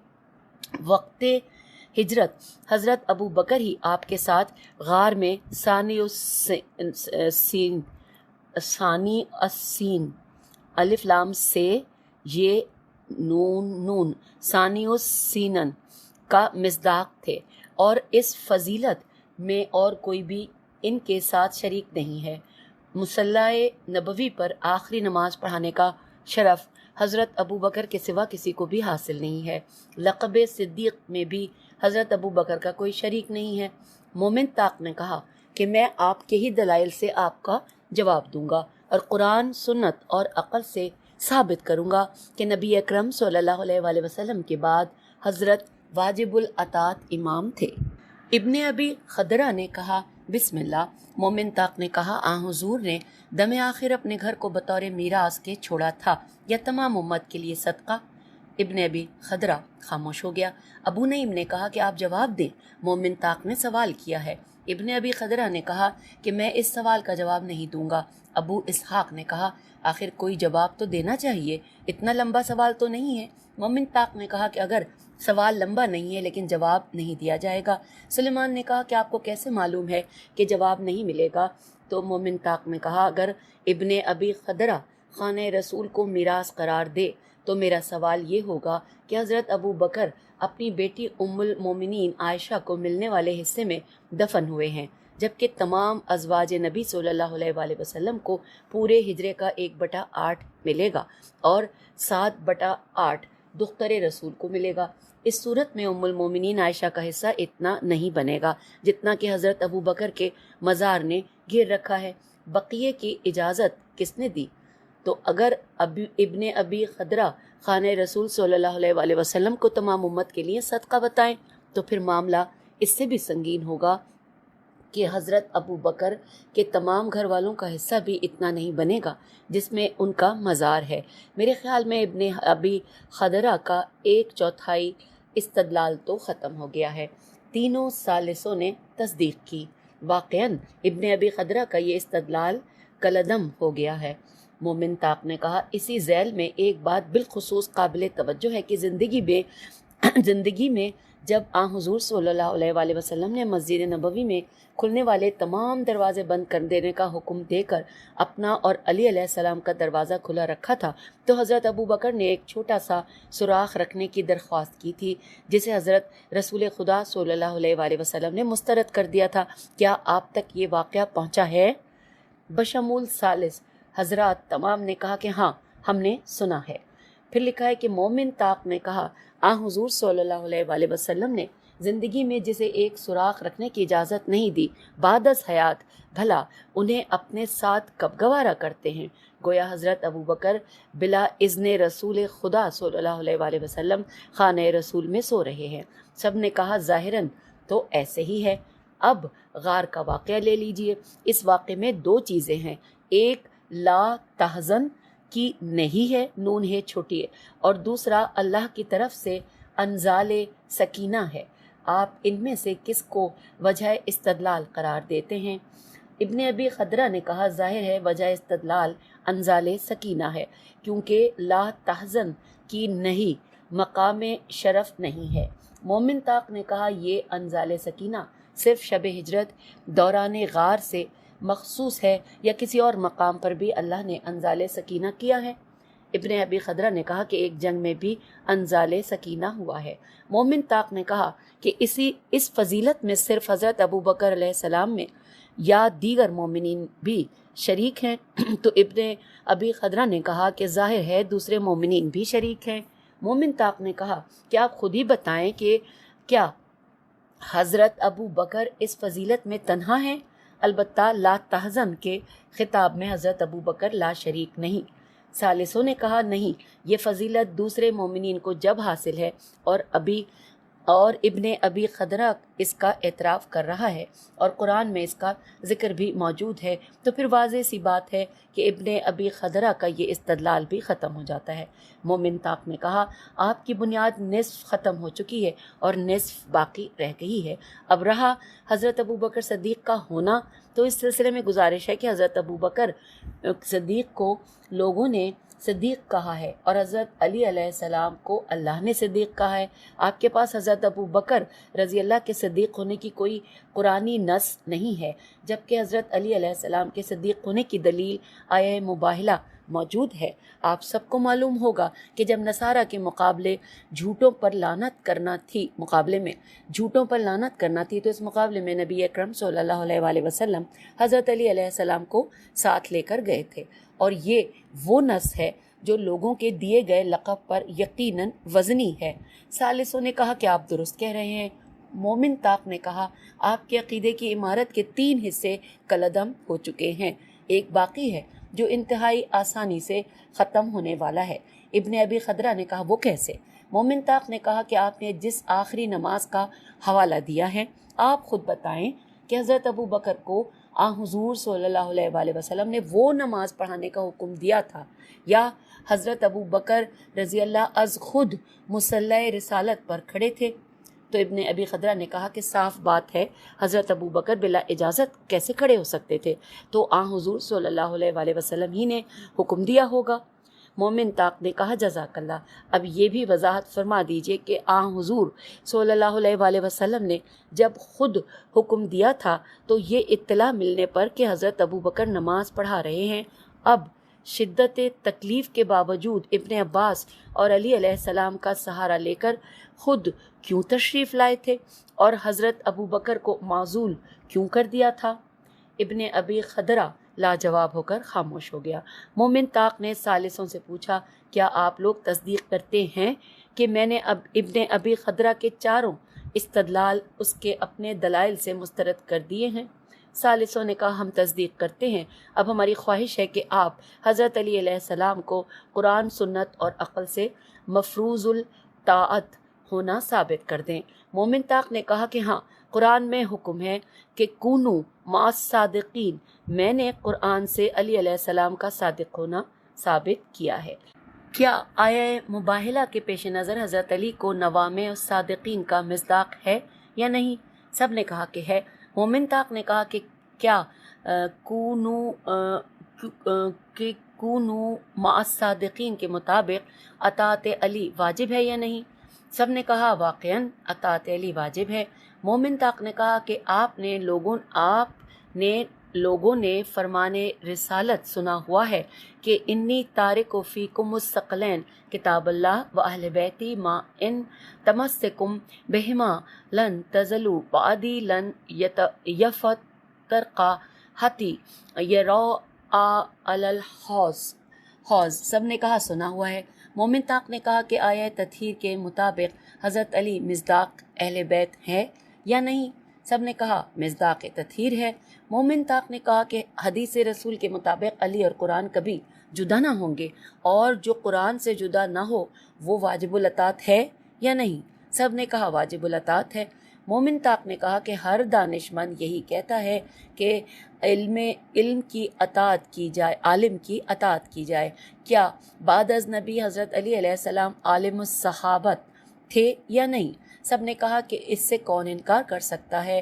وقت ہجرت حضرت ابو بکر ہی آپ کے ساتھ غار میں ثانی السین الف لام سے یہ نون ثانی السینن کا مصداق تھے، اور اس فضیلت میں اور کوئی بھی ان کے ساتھ شریک نہیں ہے۔ مصلی نبوی پر آخری نماز پڑھانے کا شرف حضرت ابو بکر کے سوا کسی کو بھی حاصل نہیں ہے۔ لقب صدیق میں بھی حضرت ابو بکر کا کوئی شریک نہیں ہے۔ مومن طاق نے کہا کہ میں آپ کے ہی دلائل سے آپ کا جواب دوں گا اور قرآن، سنت اور عقل سے ثابت کروں گا کہ نبی اکرم صلی اللہ علیہ وآلہ وسلم کے بعد حضرت واجب الاطاعت امام تھے۔ ابن ابی خدرہ نے کہا بسم اللہ۔ مومن طاق نے کہا حضور نے دم آخر اپنے گھر کو بطور میراث کے چھوڑا تھا یا تمام امت کے لیے صدقہ؟ ابن ابی خدرہ خاموش ہو گیا۔ ابو نعیم نے کہا کہ آپ جواب دیں، مومن طاق نے سوال کیا ہے۔ ابن ابی خدرہ نے کہا کہ میں اس سوال کا جواب نہیں دوں گا۔ ابو اسحاق نے کہا آخر کوئی جواب تو دینا چاہیے، اتنا لمبا سوال تو نہیں ہے۔ مومن طاق نے کہا کہ اگر سوال لمبا نہیں ہے لیکن جواب نہیں دیا جائے گا۔ سلیمان نے کہا کہ آپ کو کیسے معلوم ہے کہ جواب نہیں ملے گا؟ تو مومن طاق نے کہا اگر ابن ابی خدرہ خانہ رسول کو میراث قرار دے تو میرا سوال یہ ہوگا کہ حضرت ابو بکر اپنی بیٹی ام المومنین عائشہ کو ملنے والے حصے میں دفن ہوئے ہیں، جبکہ تمام ازواج نبی صلی اللہ علیہ وآلہ وسلم کو پورے ہجرے کا 1/8 ملے گا اور 7/8 دختر رسول کو ملے گا۔ اس صورت میں ام المومنین عائشہ کا حصہ اتنا نہیں بنے گا جتنا کہ حضرت ابو بکر کے مزار نے گھیر رکھا ہے۔ بقیے کی اجازت کس نے دی؟ تو اگر ابن ابی خدرہ خانہ رسول صلی اللہ علیہ وآلہ وسلم کو تمام امت کے لیے صدقہ بتائیں تو پھر معاملہ اس سے بھی سنگین ہوگا کہ حضرت ابو بکر کے تمام گھر والوں کا حصہ بھی اتنا نہیں بنے گا جس میں ان کا مزار ہے۔ میرے خیال میں ابن ابی خدرہ کا 1/4 استدلال تو ختم ہو گیا ہے۔ تینوں ثالثوں نے تصدیق کی۔ واقعاً ابن ابی خدرہ کا یہ استدلال کالعدم ہو گیا ہے۔ مومن طاق نے کہا اسی ذیل میں ایک بات بالخصوص قابل توجہ ہے کہ زندگی میں جب حضور صلی اللہ علیہ وآلہ وسلم نے مسجد نبوی میں کھلنے والے تمام دروازے بند کر دینے کا حکم دے کر اپنا اور علی علیہ السلام کا دروازہ کھلا رکھا تھا تو حضرت ابو بکر نے ایک چھوٹا سا سوراخ رکھنے کی درخواست کی تھی جسے حضرت رسول خدا صلی اللہ علیہ وآلہ وسلم نے مسترد کر دیا تھا۔ کیا آپ تک یہ واقعہ پہنچا ہے؟ بشمول ثالث حضرات تمام نے کہا کہ ہاں ہم نے سنا ہے۔ پھر لکھا ہے کہ مومن طاق نے کہا حضور صلی اللہ علیہ وآلہ وسلم نے زندگی میں جسے ایک سوراخ رکھنے کی اجازت نہیں دی بعد از حیات بھلا انہیں اپنے ساتھ کب گوارا کرتے ہیں؟ گویا حضرت ابو بکر بلا اذن رسول خدا صلی اللہ علیہ وآلہ وسلم خانہ رسول میں سو رہے ہیں۔ سب نے کہا ظاہراً تو ایسے ہی ہے۔ اب غار کا واقعہ لے لیجئے۔ اس واقعے میں 2 چیزیں ہیں، ایک لا تحزن کی نہیں ہے، نون ہے چھوٹی ہے، اور دوسرا اللہ کی طرف سے انزال سکینہ ہے۔ آپ ان میں سے کس کو وجہ استدلال قرار دیتے ہیں؟ ابن ابی خدرہ نے کہا ظاہر ہے وجہ استدلال انزال سکینہ ہے، کیونکہ لا تحزن کی نہیں مقام شرف نہیں ہے۔ مومن طاق نے کہا یہ انزال سکینہ صرف شب ہجرت دوران غار سے مخصوص ہے یا کسی اور مقام پر بھی اللہ نے انزال سکینہ کیا ہے؟ ابن ابی خدرہ نے کہا کہ ایک جنگ میں بھی انزال سکینہ ہوا ہے۔ مومن طاق نے کہا کہ اس فضیلت میں صرف حضرت ابو بکر علیہ السلام میں یا دیگر مومنین بھی شریک ہیں؟ تو ابن ابی خدرہ نے کہا کہ ظاہر ہے دوسرے مومنین بھی شریک ہیں۔ مومن طاق نے کہا کہ آپ خود ہی بتائیں کہ کیا حضرت ابو بکر اس فضیلت میں تنہا ہیں؟ البتہ لا تحزن کے خطاب میں حضرت ابو بکر لا شریک نہیں۔ ثالثوں نے کہا نہیں، یہ فضیلت دوسرے مومنین کو جب حاصل ہے اور ابن ابی خدرہ اس کا اعتراف کر رہا ہے اور قرآن میں اس کا ذکر بھی موجود ہے تو پھر واضح سی بات ہے کہ ابن ابی خدرہ کا یہ استدلال بھی ختم ہو جاتا ہے۔ مومن طاق نے کہا آپ کی بنیاد نصف ختم ہو چکی ہے اور نصف باقی رہ گئی ہے۔ اب رہا حضرت ابو بکر صدیق کا ہونا، تو اس سلسلے میں گزارش ہے کہ حضرت ابو بکر صدیق کو لوگوں نے صدیق کہا ہے اور حضرت علی علیہ السلام کو اللہ نے صدیق کہا ہے۔ آپ کے پاس حضرت ابو بکر رضی اللہ کے صدیق ہونے کی کوئی قرآنی نص نہیں ہے، جبکہ حضرت علی علیہ السلام کے صدیق ہونے کی دلیل آیہ مباہلہ موجود ہے۔ آپ سب کو معلوم ہوگا کہ جب نصارہ کے جھوٹوں پر لعنت کرنا تھی تو اس مقابلے میں نبی اکرم صلی اللہ علیہ وآلہ وسلم حضرت علی علیہ السلام کو ساتھ لے کر گئے تھے، اور یہ وہ نص ہے جو لوگوں کے دیے گئے لقب پر یقیناً وزنی ہے۔ ثالثوں نے کہا کہ آپ درست کہہ رہے ہیں۔ مومن طاق نے کہا آپ کے عقیدے کی عمارت کے 3 حصے کالعدم ہو چکے ہیں، ایک باقی ہے جو انتہائی آسانی سے ختم ہونے والا ہے۔ ابن ابی خدرہ نے کہا وہ کیسے؟ مومن طاق نے کہا کہ آپ نے جس آخری نماز کا حوالہ دیا ہے، آپ خود بتائیں کہ حضرت ابو بکر کو حضور صلی اللہ علیہ وآلہ وسلم نے وہ نماز پڑھانے کا حکم دیا تھا، یا حضرت ابو بکر رضی اللہ از خود مصلی رسالت پر کھڑے تھے؟ تو ابن ابی خدرہ نے کہا کہ صاف بات ہے، حضرت ابو بکر بلا اجازت کیسے کھڑے ہو سکتے تھے، تو حضور صلی اللہ علیہ وآلہ وسلم ہی نے حکم دیا ہوگا۔ مومن طاق نے کہا جزاک اللہ، اب یہ بھی وضاحت فرما دیجئے کہ حضور صلی اللہ علیہ وآلہ وسلم نے جب خود حکم دیا تھا تو یہ اطلاع ملنے پر کہ حضرت ابو بکر نماز پڑھا رہے ہیں، اب شدت تکلیف کے باوجود ابن عباس اور علی علیہ السلام کا سہارا لے کر خود کیوں تشریف لائے تھے اور حضرت ابو بکر کو معزول کیوں کر دیا تھا؟ ابن ابی خدرہ لاجواب ہو کر خاموش ہو گیا۔ مومن طاق نے ثالثوں سے پوچھا کیا آپ لوگ تصدیق کرتے ہیں کہ میں نے ابن ابی خدرہ کے 4 استدلال اس کے اپنے دلائل سے مسترد کر دیے ہیں؟ ثالثوں نے کہا ہم تصدیق کرتے ہیں، اب ہماری خواہش ہے کہ آپ حضرت علی علیہ السلام کو قرآن، سنت اور عقل سے مفروض الطاعت ہونا ثابت کر دیں۔ مومن طاق نے کہا کہ ہاں، قرآن میں حکم ہے کہ کونو مع الصادقین، میں نے قرآن سے علی علیہ السلام کا صادق ہونا ثابت کیا ہے۔ کیا آیہ مباہلہ کے پیش نظر حضرت علی کو نوامع الصادقین کا مصداق ہے یا نہیں؟ سب نے کہا کہ ہے۔ مومن طاق نے کہا کہ کیا کونو مع الصادقین کے مطابق اطاعت علی واجب ہے یا نہیں؟ سب نے کہا واقعاً اطاعت علی واجب ہے۔ مومن طاق نے کہا کہ آپ نے لوگوں نے فرمان رسالت سنا ہوا ہے کہ انی تارک فیکم الثقلین کتاب اللہ و اہل بیتی ما ان تمسکم بہما لن تزلوا بعدی لن یفترقا حتی یرا علی الحوض۔ سب نے کہا سنا ہوا ہے۔ مومن طاق نے کہا کہ آیہ تطہیر کے مطابق حضرت علی مصداق اہل بیت ہے یا نہیں؟ سب نے کہا مصداق تطہیر ہے۔ مومن طاق نے کہا کہ حدیث رسول کے مطابق علی اور قرآن کبھی جدا نہ ہوں گے، اور جو قرآن سے جدا نہ ہو وہ واجب الاطاعت ہے یا نہیں؟ سب نے کہا واجب الاطاعت ہے۔ مومن طاق نے کہا کہ ہر دانشمند یہی کہتا ہے کہ علم کی اطاعت کی جائے، عالم کی اطاعت کی جائے۔ کیا بعد از نبی حضرت علی علیہ السلام عالم الصحابت تھے یا نہیں؟ سب نے کہا کہ اس سے کون انکار کر سکتا ہے؟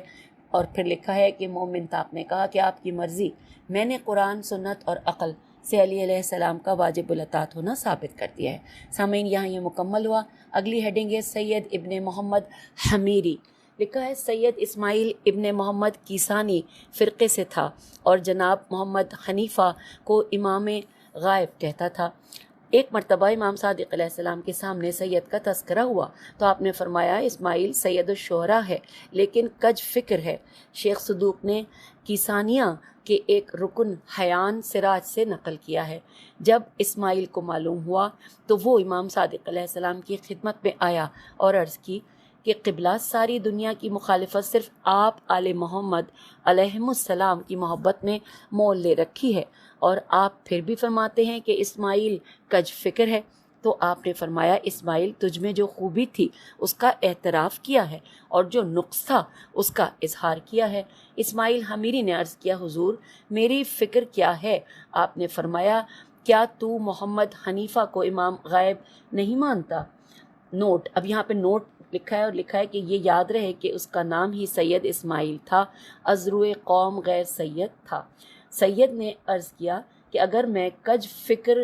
اور پھر لکھا ہے کہ مومن طاق نے کہا کہ آپ کی مرضی، میں نے قرآن، سنت اور عقل سے علی علیہ السلام کا واجب الاطاعت ہونا ثابت کر دیا ہے۔ سامعین، یہاں یہ مکمل ہوا۔ اگلی ہیڈنگ ہے سید ابن محمد حمیری۔ لکھا ہے سید اسماعیل ابن محمد کیسانی فرقے سے تھا اور جناب محمد حنیفہ کو امام غائب کہتا تھا۔ ایک مرتبہ امام صادق علیہ السلام کے سامنے سید کا تذکرہ ہوا تو آپ نے فرمایا اسماعیل سید الشعراء ہے لیکن کج فکر ہے۔ شیخ صدوق نے کیسانیہ کے ایک رکن حیان سراج سے نقل کیا ہے۔ جب اسماعیل کو معلوم ہوا تو وہ امام صادق علیہ السلام کی خدمت میں آیا اور عرض کی کہ قبلہ، ساری دنیا کی مخالفت صرف آپ آل محمد علیہم السلام کی محبت میں مول لے رکھی ہے، اور آپ پھر بھی فرماتے ہیں کہ اسماعیل کج فکر ہے۔ تو آپ نے فرمایا اسماعیل تجھ میں جو خوبی تھی اس کا اعتراف کیا ہے اور جو نقص تھا اس کا اظہار کیا ہے۔ اسماعیل حمیری نے عرض کیا حضور میری فکر کیا ہے؟ آپ نے فرمایا کیا تو محمد حنیفہ کو امام غائب نہیں مانتا؟ نوٹ، اب یہاں پہ نوٹ لکھا ہے اور لکھا ہے کہ یہ یاد رہے کہ اس کا نام ہی سید اسماعیل تھا، ازروِ قوم غیر سید تھا۔ سید نے عرض کیا کہ اگر میں کج فکر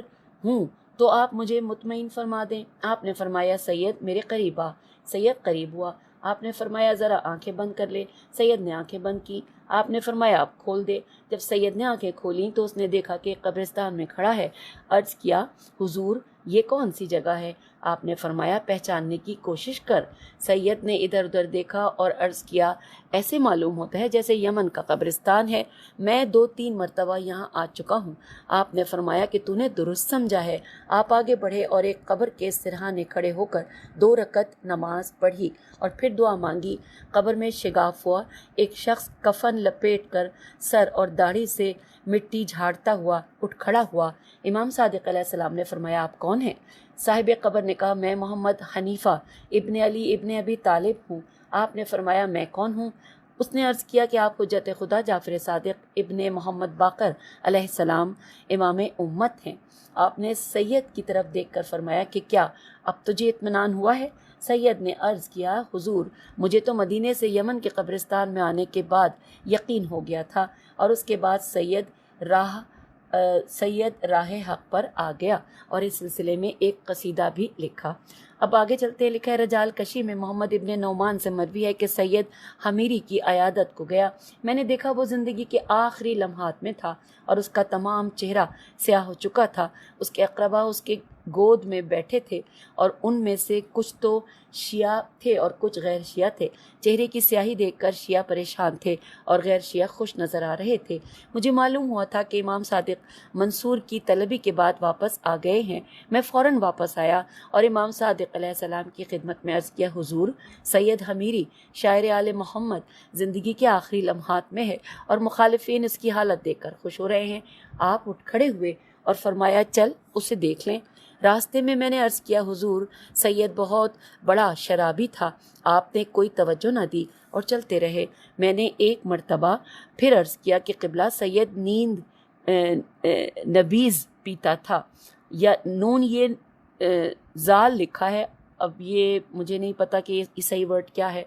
ہوں تو آپ مجھے مطمئن فرما دیں۔ آپ نے فرمایا سید میرے قریب آ۔ سید قریب ہوا۔ آپ نے فرمایا ذرا آنکھیں بند کر لے۔ سید نے آنکھیں بند کی۔ آپ نے فرمایا اب کھول دے۔ جب سید نے آنکھیں کھولیں تو اس نے دیکھا کہ قبرستان میں کھڑا ہے۔ عرض کیا حضور یہ کون سی جگہ ہے؟ آپ نے فرمایا پہچاننے کی کوشش کر۔ سید نے ادھر ادھر دیکھا اور عرض کیا ایسے معلوم ہوتا ہے جیسے یمن کا قبرستان ہے، میں 2-3 مرتبہ یہاں آ چکا ہوں۔ آپ نے فرمایا کہ تو نے درست سمجھا ہے۔ آپ آگے بڑھے اور ایک قبر کے سرہانے کھڑے ہو کر 2 رکعت نماز پڑھی اور پھر دعا مانگی۔ قبر میں شگاف ہوا، ایک شخص کفن لپیٹ کر سر اور داڑھی سے مٹی جھاڑتا ہوا اٹھ کھڑا ہوا۔ امام صادق علیہ السلام نے فرمایا آپ کون ہیں؟ صاحب قبر نے کہا میں محمد حنیفہ ابن علی ابن ابی طالب ہوں۔ آپ نے فرمایا میں کون ہوں؟ اس نے عرض کیا کہ آپ حجت خدا جعفر صادق ابن محمد باقر علیہ السلام امام امت ہیں۔ آپ نے سید کی طرف دیکھ کر فرمایا کہ کیا اب تجھے اطمینان ہوا ہے؟ سید نے عرض کیا حضور مجھے تو مدینے سے یمن کے قبرستان میں آنے کے بعد یقین ہو گیا تھا، اور اس کے بعد سید راہ حق پر آ گیا، اور اس سلسلے میں ایک قصیدہ بھی لکھا۔ اب آگے چلتے ہیں، لکھا ہے رجال کشی میں محمد ابن نعمان سے مروی ہے کہ سید حمیری کی عیادت کو گیا۔ میں نے دیکھا وہ زندگی کے آخری لمحات میں تھا اور اس کا تمام چہرہ سیاہ ہو چکا تھا۔ اس کے اقربا اس کے گود میں بیٹھے تھے اور ان میں سے کچھ تو شیعہ تھے اور کچھ غیر شیعہ تھے۔ چہرے کی سیاہی دیکھ کر شیعہ پریشان تھے اور غیر شیعہ خوش نظر آ رہے تھے۔ مجھے معلوم ہوا تھا کہ امام صادق منصور کی طلبی کے بعد واپس آ گئے ہیں۔ میں فوراً واپس آیا اور امام صادق علیہ السلام کی خدمت میں عرض کیا حضور سید حمیری شاعر آل محمد زندگی کے آخری لمحات میں ہے اور مخالفین اس کی حالت دیکھ کر خوش ہو رہے ہیں۔ آپ اٹھ کھڑے ہوئے اور فرمایا چل اسے دیکھ لیں۔ راستے میں میں نے عرض کیا حضور سید بہت بڑا شرابی تھا۔ آپ نے کوئی توجہ نہ دی اور چلتے رہے۔ میں نے ایک مرتبہ پھر عرض کیا کہ قبلہ سید نیند نبیز پیتا تھا، یا نون یہ زال لکھا ہے، اب یہ مجھے نہیں پتا کہ یہ صحیح ورڈ کیا ہے،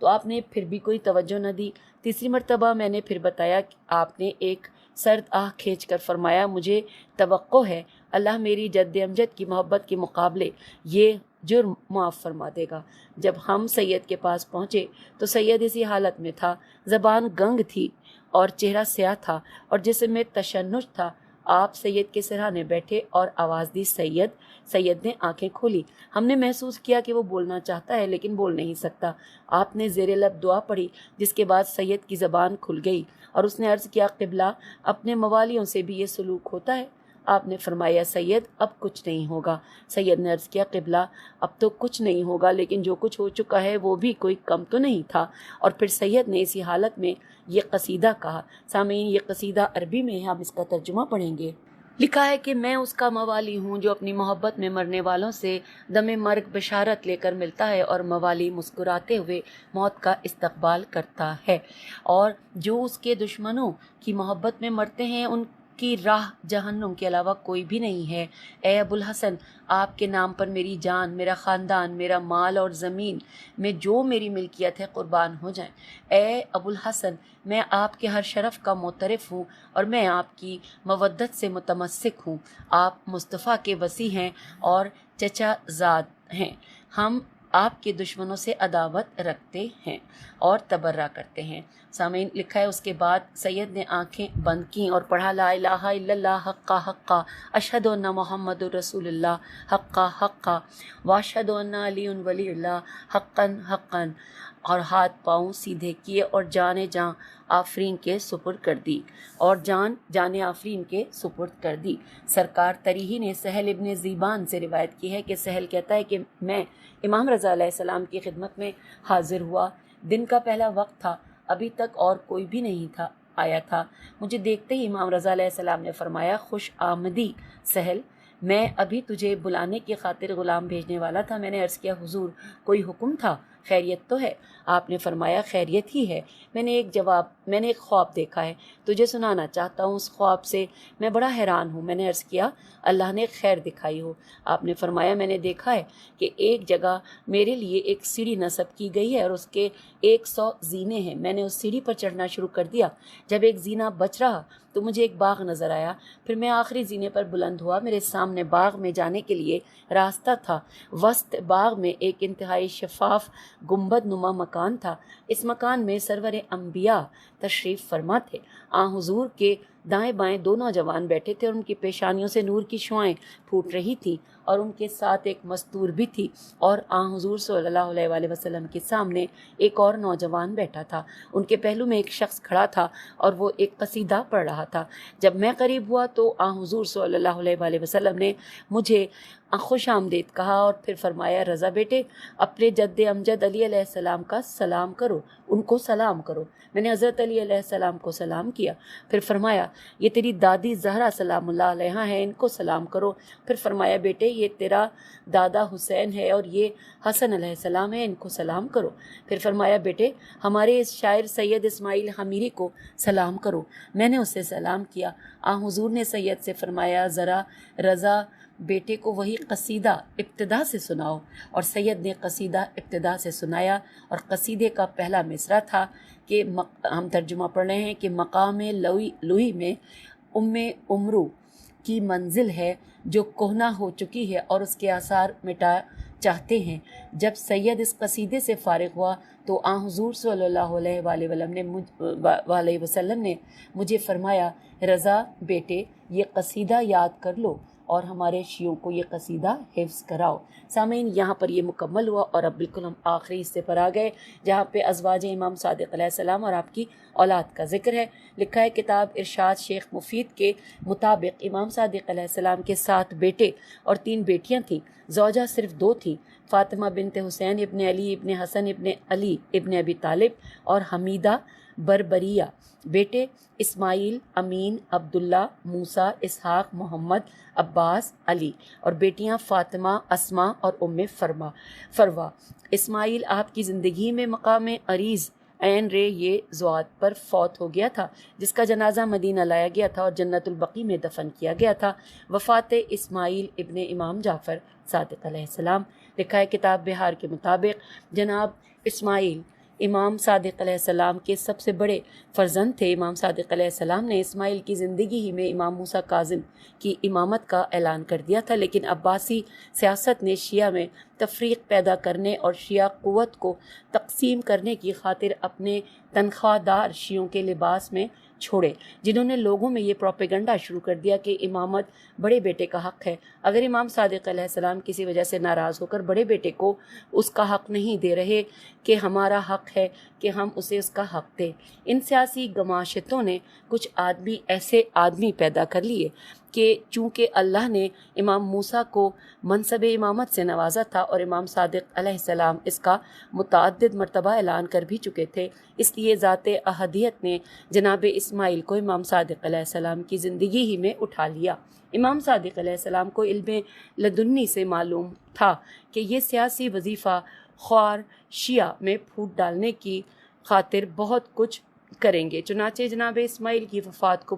تو آپ نے پھر بھی کوئی توجہ نہ دی۔ تیسری مرتبہ میں نے پھر بتایا کہ آپ نے ایک سرد آہ کھینچ کر فرمایا مجھے توقع ہے اللہ میری جد امجد کی محبت کے مقابلے یہ جرم معاف فرما دے گا۔ جب ہم سید کے پاس پہنچے تو سید اسی حالت میں تھا، زبان گنگ تھی اور چہرہ سیاہ تھا اور جسم میں تشنج تھا۔ آپ سید کے سرہانے بیٹھے اور آواز دی سید۔ سید نے آنکھیں کھولی۔ ہم نے محسوس کیا کہ وہ بولنا چاہتا ہے لیکن بول نہیں سکتا۔ آپ نے زیر لب دعا پڑھی جس کے بعد سید کی زبان کھل گئی اور اس نے عرض کیا قبلہ اپنے موالیوں سے بھی یہ سلوک ہوتا ہے؟ آپ نے فرمایا سید اب کچھ نہیں ہوگا۔ سید نے عرض کیا قبلہ اب تو کچھ نہیں ہوگا لیکن جو کچھ ہو چکا ہے وہ بھی کوئی کم تو نہیں تھا۔ اور پھر سید نے اسی حالت میں یہ قصیدہ کہا۔ سامعین یہ قصیدہ عربی میں ہے، ہم اس کا ترجمہ پڑھیں گے۔ لکھا ہے کہ میں اس کا موالی ہوں جو اپنی محبت میں مرنے والوں سے دم مرگ بشارت لے کر ملتا ہے اور موالی مسکراتے ہوئے موت کا استقبال کرتا ہے، اور جو اس کے دشمنوں کی محبت میں مرتے ہیں ان کی راہ جہنم کے علاوہ کوئی بھی نہیں ہے۔ اے ابو الحسن آپ کے نام پر میری جان، میرا خاندان، میرا مال اور زمین میں جو میری ملکیت ہے قربان ہو جائیں۔ اے ابو الحسن میں آپ کے ہر شرف کا معترف ہوں اور میں آپ کی مودت سے متمسک ہوں۔ آپ مصطفیٰ کے وصی ہیں اور چچا زاد ہیں۔ ہم آپ کے دشمنوں سے عداوت رکھتے ہیں اور تبرہ کرتے ہیں۔ سامعین لکھا ہے اس کے بعد سید نے آنکھیں بند کیں اور پڑھا لا الہ الا اللہ حقا حقا اشہد ان محمد رسول اللہ حقا حقا واشہد ان علی ولی اللہ حقا حقا، اور ہاتھ پاؤں سیدھے کیے اور جان آفرین کے سپرد کر دی، اور جان آفرین کے سپرد کر دی۔ سرکار تریہی نے سہل ابن زیبان سے روایت کی ہے کہ سہل کہتا ہے کہ میں امام رضا علیہ السلام کی خدمت میں حاضر ہوا۔ دن کا پہلا وقت تھا، ابھی تک اور کوئی بھی نہیں آیا تھا۔ مجھے دیکھتے ہی امام رضا علیہ السلام نے فرمایا خوش آمدی سہل، میں ابھی تجھے بلانے کی خاطر غلام بھیجنے والا تھا۔ میں نے عرض کیا حضور کوئی حکم تھا؟ خیریت تو ہے؟ آپ نے فرمایا خیریت ہی ہے، میں نے ایک خواب دیکھا ہے، تجھے سنانا چاہتا ہوں۔ اس خواب سے میں بڑا حیران ہوں۔ میں نے عرض کیا اللہ نے خیر دکھائی ہو۔ آپ نے فرمایا میں نے دیکھا ہے کہ ایک جگہ میرے لیے ایک سیڑھی نصب کی گئی ہے اور اس کے 100 زینے ہیں۔ میں نے اس سیڑھی پر چڑھنا شروع کر دیا، جب ایک زینہ بچ رہا تو مجھے ایک باغ نظر آیا، پھر میں آخری زینے پر بلند ہوا، میرے سامنے باغ میں جانے کے لیے راستہ تھا۔ وسط باغ میں ایک انتہائی شفاف گنبد نما مکان تھا۔ اس مکان میں سرور انبیاء تشریف فرما تھے۔ حضور کے دائیں بائیں 2 نوجوان بیٹھے تھے اور ان کی پیشانیوں سے نور کی شعائیں پھوٹ رہی تھیں، اور ان کے ساتھ ایک مستور بھی تھی، اور حضور صلی اللہ علیہ وآلہ وسلم کے سامنے ایک اور نوجوان بیٹھا تھا۔ ان کے پہلو میں ایک شخص کھڑا تھا اور وہ ایک قصیدہ پڑھ رہا تھا۔ جب میں قریب ہوا تو حضور صلی اللہ علیہ وآلہ وسلم نے مجھے خوش آمدید کہا اور پھر فرمایا رضا بیٹے اپنے جد امجد علی علیہ السلام کا سلام کرو، ان کو سلام کرو۔ میں نے حضرت علی علیہ السلام کو سلام کیا، پھر فرمایا یہ تیری دادی زہرا سلام اللہ علیہا ہیں، ان کو سلام کرو۔ پھر فرمایا بیٹے یہ تیرا دادا حسین ہے اور یہ حسن علیہ السلام ہے، ان کو سلام کرو۔ پھر فرمایا بیٹے ہمارے اس شاعر سید اسماعیل حمیری کو سلام کرو۔ میں نے اسے سلام کیا۔ حضور نے سید سے فرمایا ذرا رضا بیٹے کو وہی قصیدہ ابتدا سے سناؤ، اور سید نے قصیدہ ابتدا سے سنایا، اور قصیدے کا پہلا مصرع تھا کہ ہم ترجمہ پڑھ رہے ہیں کہ مقام لوہی میں عمرو کی منزل ہے جو کہنا ہو چکی ہے اور اس کے آثار مٹا چاہتے ہیں۔ جب سید اس قصیدے سے فارغ ہوا تو حضور صلی اللہ علیہ وآلہ وسلم نے مجھے فرمایا رضا بیٹے یہ قصیدہ یاد کر لو اور ہمارے شیعوں کو یہ قصیدہ حفظ کراؤ۔ سامعین یہاں پر یہ مکمل ہوا، اور اب بالکل ہم آخری حصے پر آ گئے جہاں پہ ازواج امام صادق علیہ السلام اور آپ کی اولاد کا ذکر ہے۔ لکھا ہے کتاب ارشاد شیخ مفید کے مطابق امام صادق علیہ السلام کے 7 بیٹے اور 3 بیٹیاں تھیں، زوجہ صرف 2 تھیں، فاطمہ بنت حسین ابن علی ابن حسن ابن علی ابن ابی طالب اور حمیدہ بربریہ۔ بیٹے اسماعیل، امین، عبداللہ، موسیٰ، اسحاق، محمد، عباس، علی، اور بیٹیاں فاطمہ، اسما اور فروا۔ اسماعیل آپ کی زندگی میں مقام عریض عین رے یہ زوات پر فوت ہو گیا تھا، جس کا جنازہ مدینہ لایا گیا تھا اور جنت البقیع میں دفن کیا گیا تھا۔ وفات اسماعیل ابن امام جعفر صادق علیہ السلام۔ لکھا ہے کتاب بہار کے مطابق جناب اسماعیل امام صادق علیہ السلام کے سب سے بڑے فرزند تھے۔ امام صادق علیہ السلام نے اسماعیل کی زندگی ہی میں امام موسیٰ کاظم کی امامت کا اعلان کر دیا تھا، لیکن عباسی سیاست نے شیعہ میں تفریق پیدا کرنے اور شیعہ قوت کو تقسیم کرنے کی خاطر اپنے تنخواہ دار شیعوں کے لباس میں چھوڑے، جنہوں نے لوگوں میں یہ پروپیگنڈا شروع کر دیا کہ امامت بڑے بیٹے کا حق ہے۔ اگر امام صادق علیہ السلام کسی وجہ سے ناراض ہو کر بڑے بیٹے کو اس کا حق نہیں دے رہے کہ ہمارا حق ہے کہ ہم اسے اس کا حق دیں۔ ان سیاسی گماشتوں نے کچھ ایسے آدمی پیدا کر لیے کہ چونکہ اللہ نے امام موسیٰ کو منصب امامت سے نوازا تھا اور امام صادق علیہ السلام اس کا متعدد مرتبہ اعلان کر بھی چکے تھے، اس لیے ذات احدیت نے جناب اسماعیل کو امام صادق علیہ السلام کی زندگی ہی میں اٹھا لیا۔ امام صادق علیہ السلام کو علم لدنی سے معلوم تھا کہ یہ سیاسی وظیفہ خوار شیعہ میں پھوٹ ڈالنے کی خاطر بہت کچھ کریں گے، چنانچہ جناب اسماعیل کی وفات کو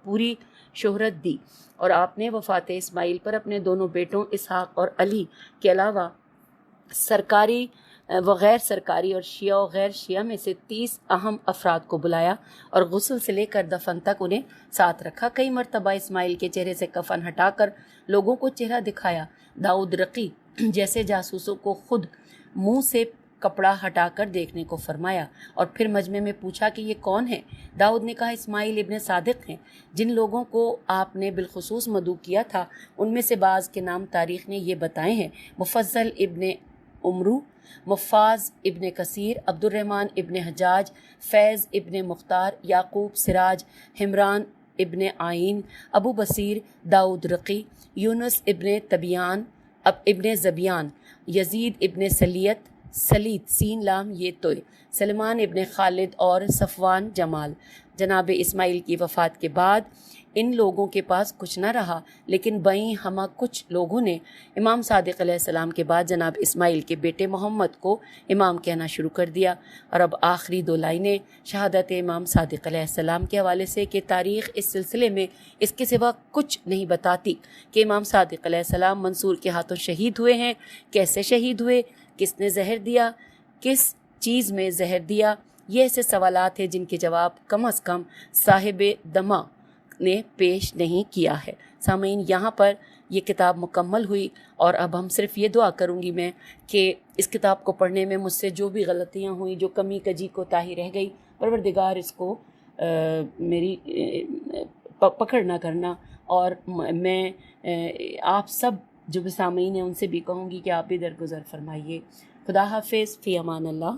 پوری شہرت دی، اور آپ نے وفات اسماعیل پر اپنے دونوں بیٹوں اسحاق اور علی کے علاوہ سرکاری و غیر سرکاری اور شیعہ و غیر شیعہ میں سے 30 اہم افراد کو بلایا اور غسل سے لے کر دفن تک انہیں ساتھ رکھا۔ کئی مرتبہ اسماعیل کے چہرے سے کفن ہٹا کر لوگوں کو چہرہ دکھایا۔ داؤد رقی جیسے جاسوسوں کو خود منہ سے کپڑا ہٹا کر دیکھنے کو فرمایا اور پھر مجمع میں پوچھا کہ یہ کون ہے؟ داؤد نے کہا اسماعیل ابن صادق ہیں۔ جن لوگوں کو آپ نے بالخصوص مدعو کیا تھا ان میں سے بعض کے نام تاریخ نے یہ بتائے ہیں: مفضل ابن عمرو، مفاز ابن کثیر، عبد الرحمن ابن حجاج، فیض ابن مختار، یعقوب سراج، حمران ابن آئین، ابو بصیر، داؤد رقی، یونس ابن طبیان، ابن زبیان، یزید ابن سلیت سین لام یہ توئے، سلمان ابن خالد اور صفوان جمال۔ جناب اسماعیل کی وفات کے بعد ان لوگوں کے پاس کچھ نہ رہا، لیکن بئیں ہمہ کچھ لوگوں نے امام صادق علیہ السلام کے بعد جناب اسماعیل کے بیٹے محمد کو امام کہنا شروع کر دیا۔ اور اب آخری 2 لائنیں شہادت امام صادق علیہ السلام کے حوالے سے کہ تاریخ اس سلسلے میں اس کے سوا کچھ نہیں بتاتی کہ امام صادق علیہ السلام منصور کے ہاتھوں شہید ہوئے ہیں، کیسے شہید ہوئے، کس نے زہر دیا، کس چیز میں زہر دیا۔ یہ ایسے سوالات ہیں جن کے جواب کم از کم صاحب دمہ نے پیش نہیں کیا ہے۔ سامعین، یہاں پر یہ کتاب مکمل ہوئی، اور اب ہم صرف یہ دعا کروں گی میں کہ اس کتاب کو پڑھنے میں مجھ سے جو بھی غلطیاں ہوئیں، جو کمی کجی کوتاہی رہ گئی، پروردگار اس کو میری پکڑ نہ کرنا، اور میں آپ سب جو بھی سامعین ہیں ان سے بھی کہوں گی کہ آپ بھی درگزر فرمائیے۔ خدا حافظ، فی امان اللہ۔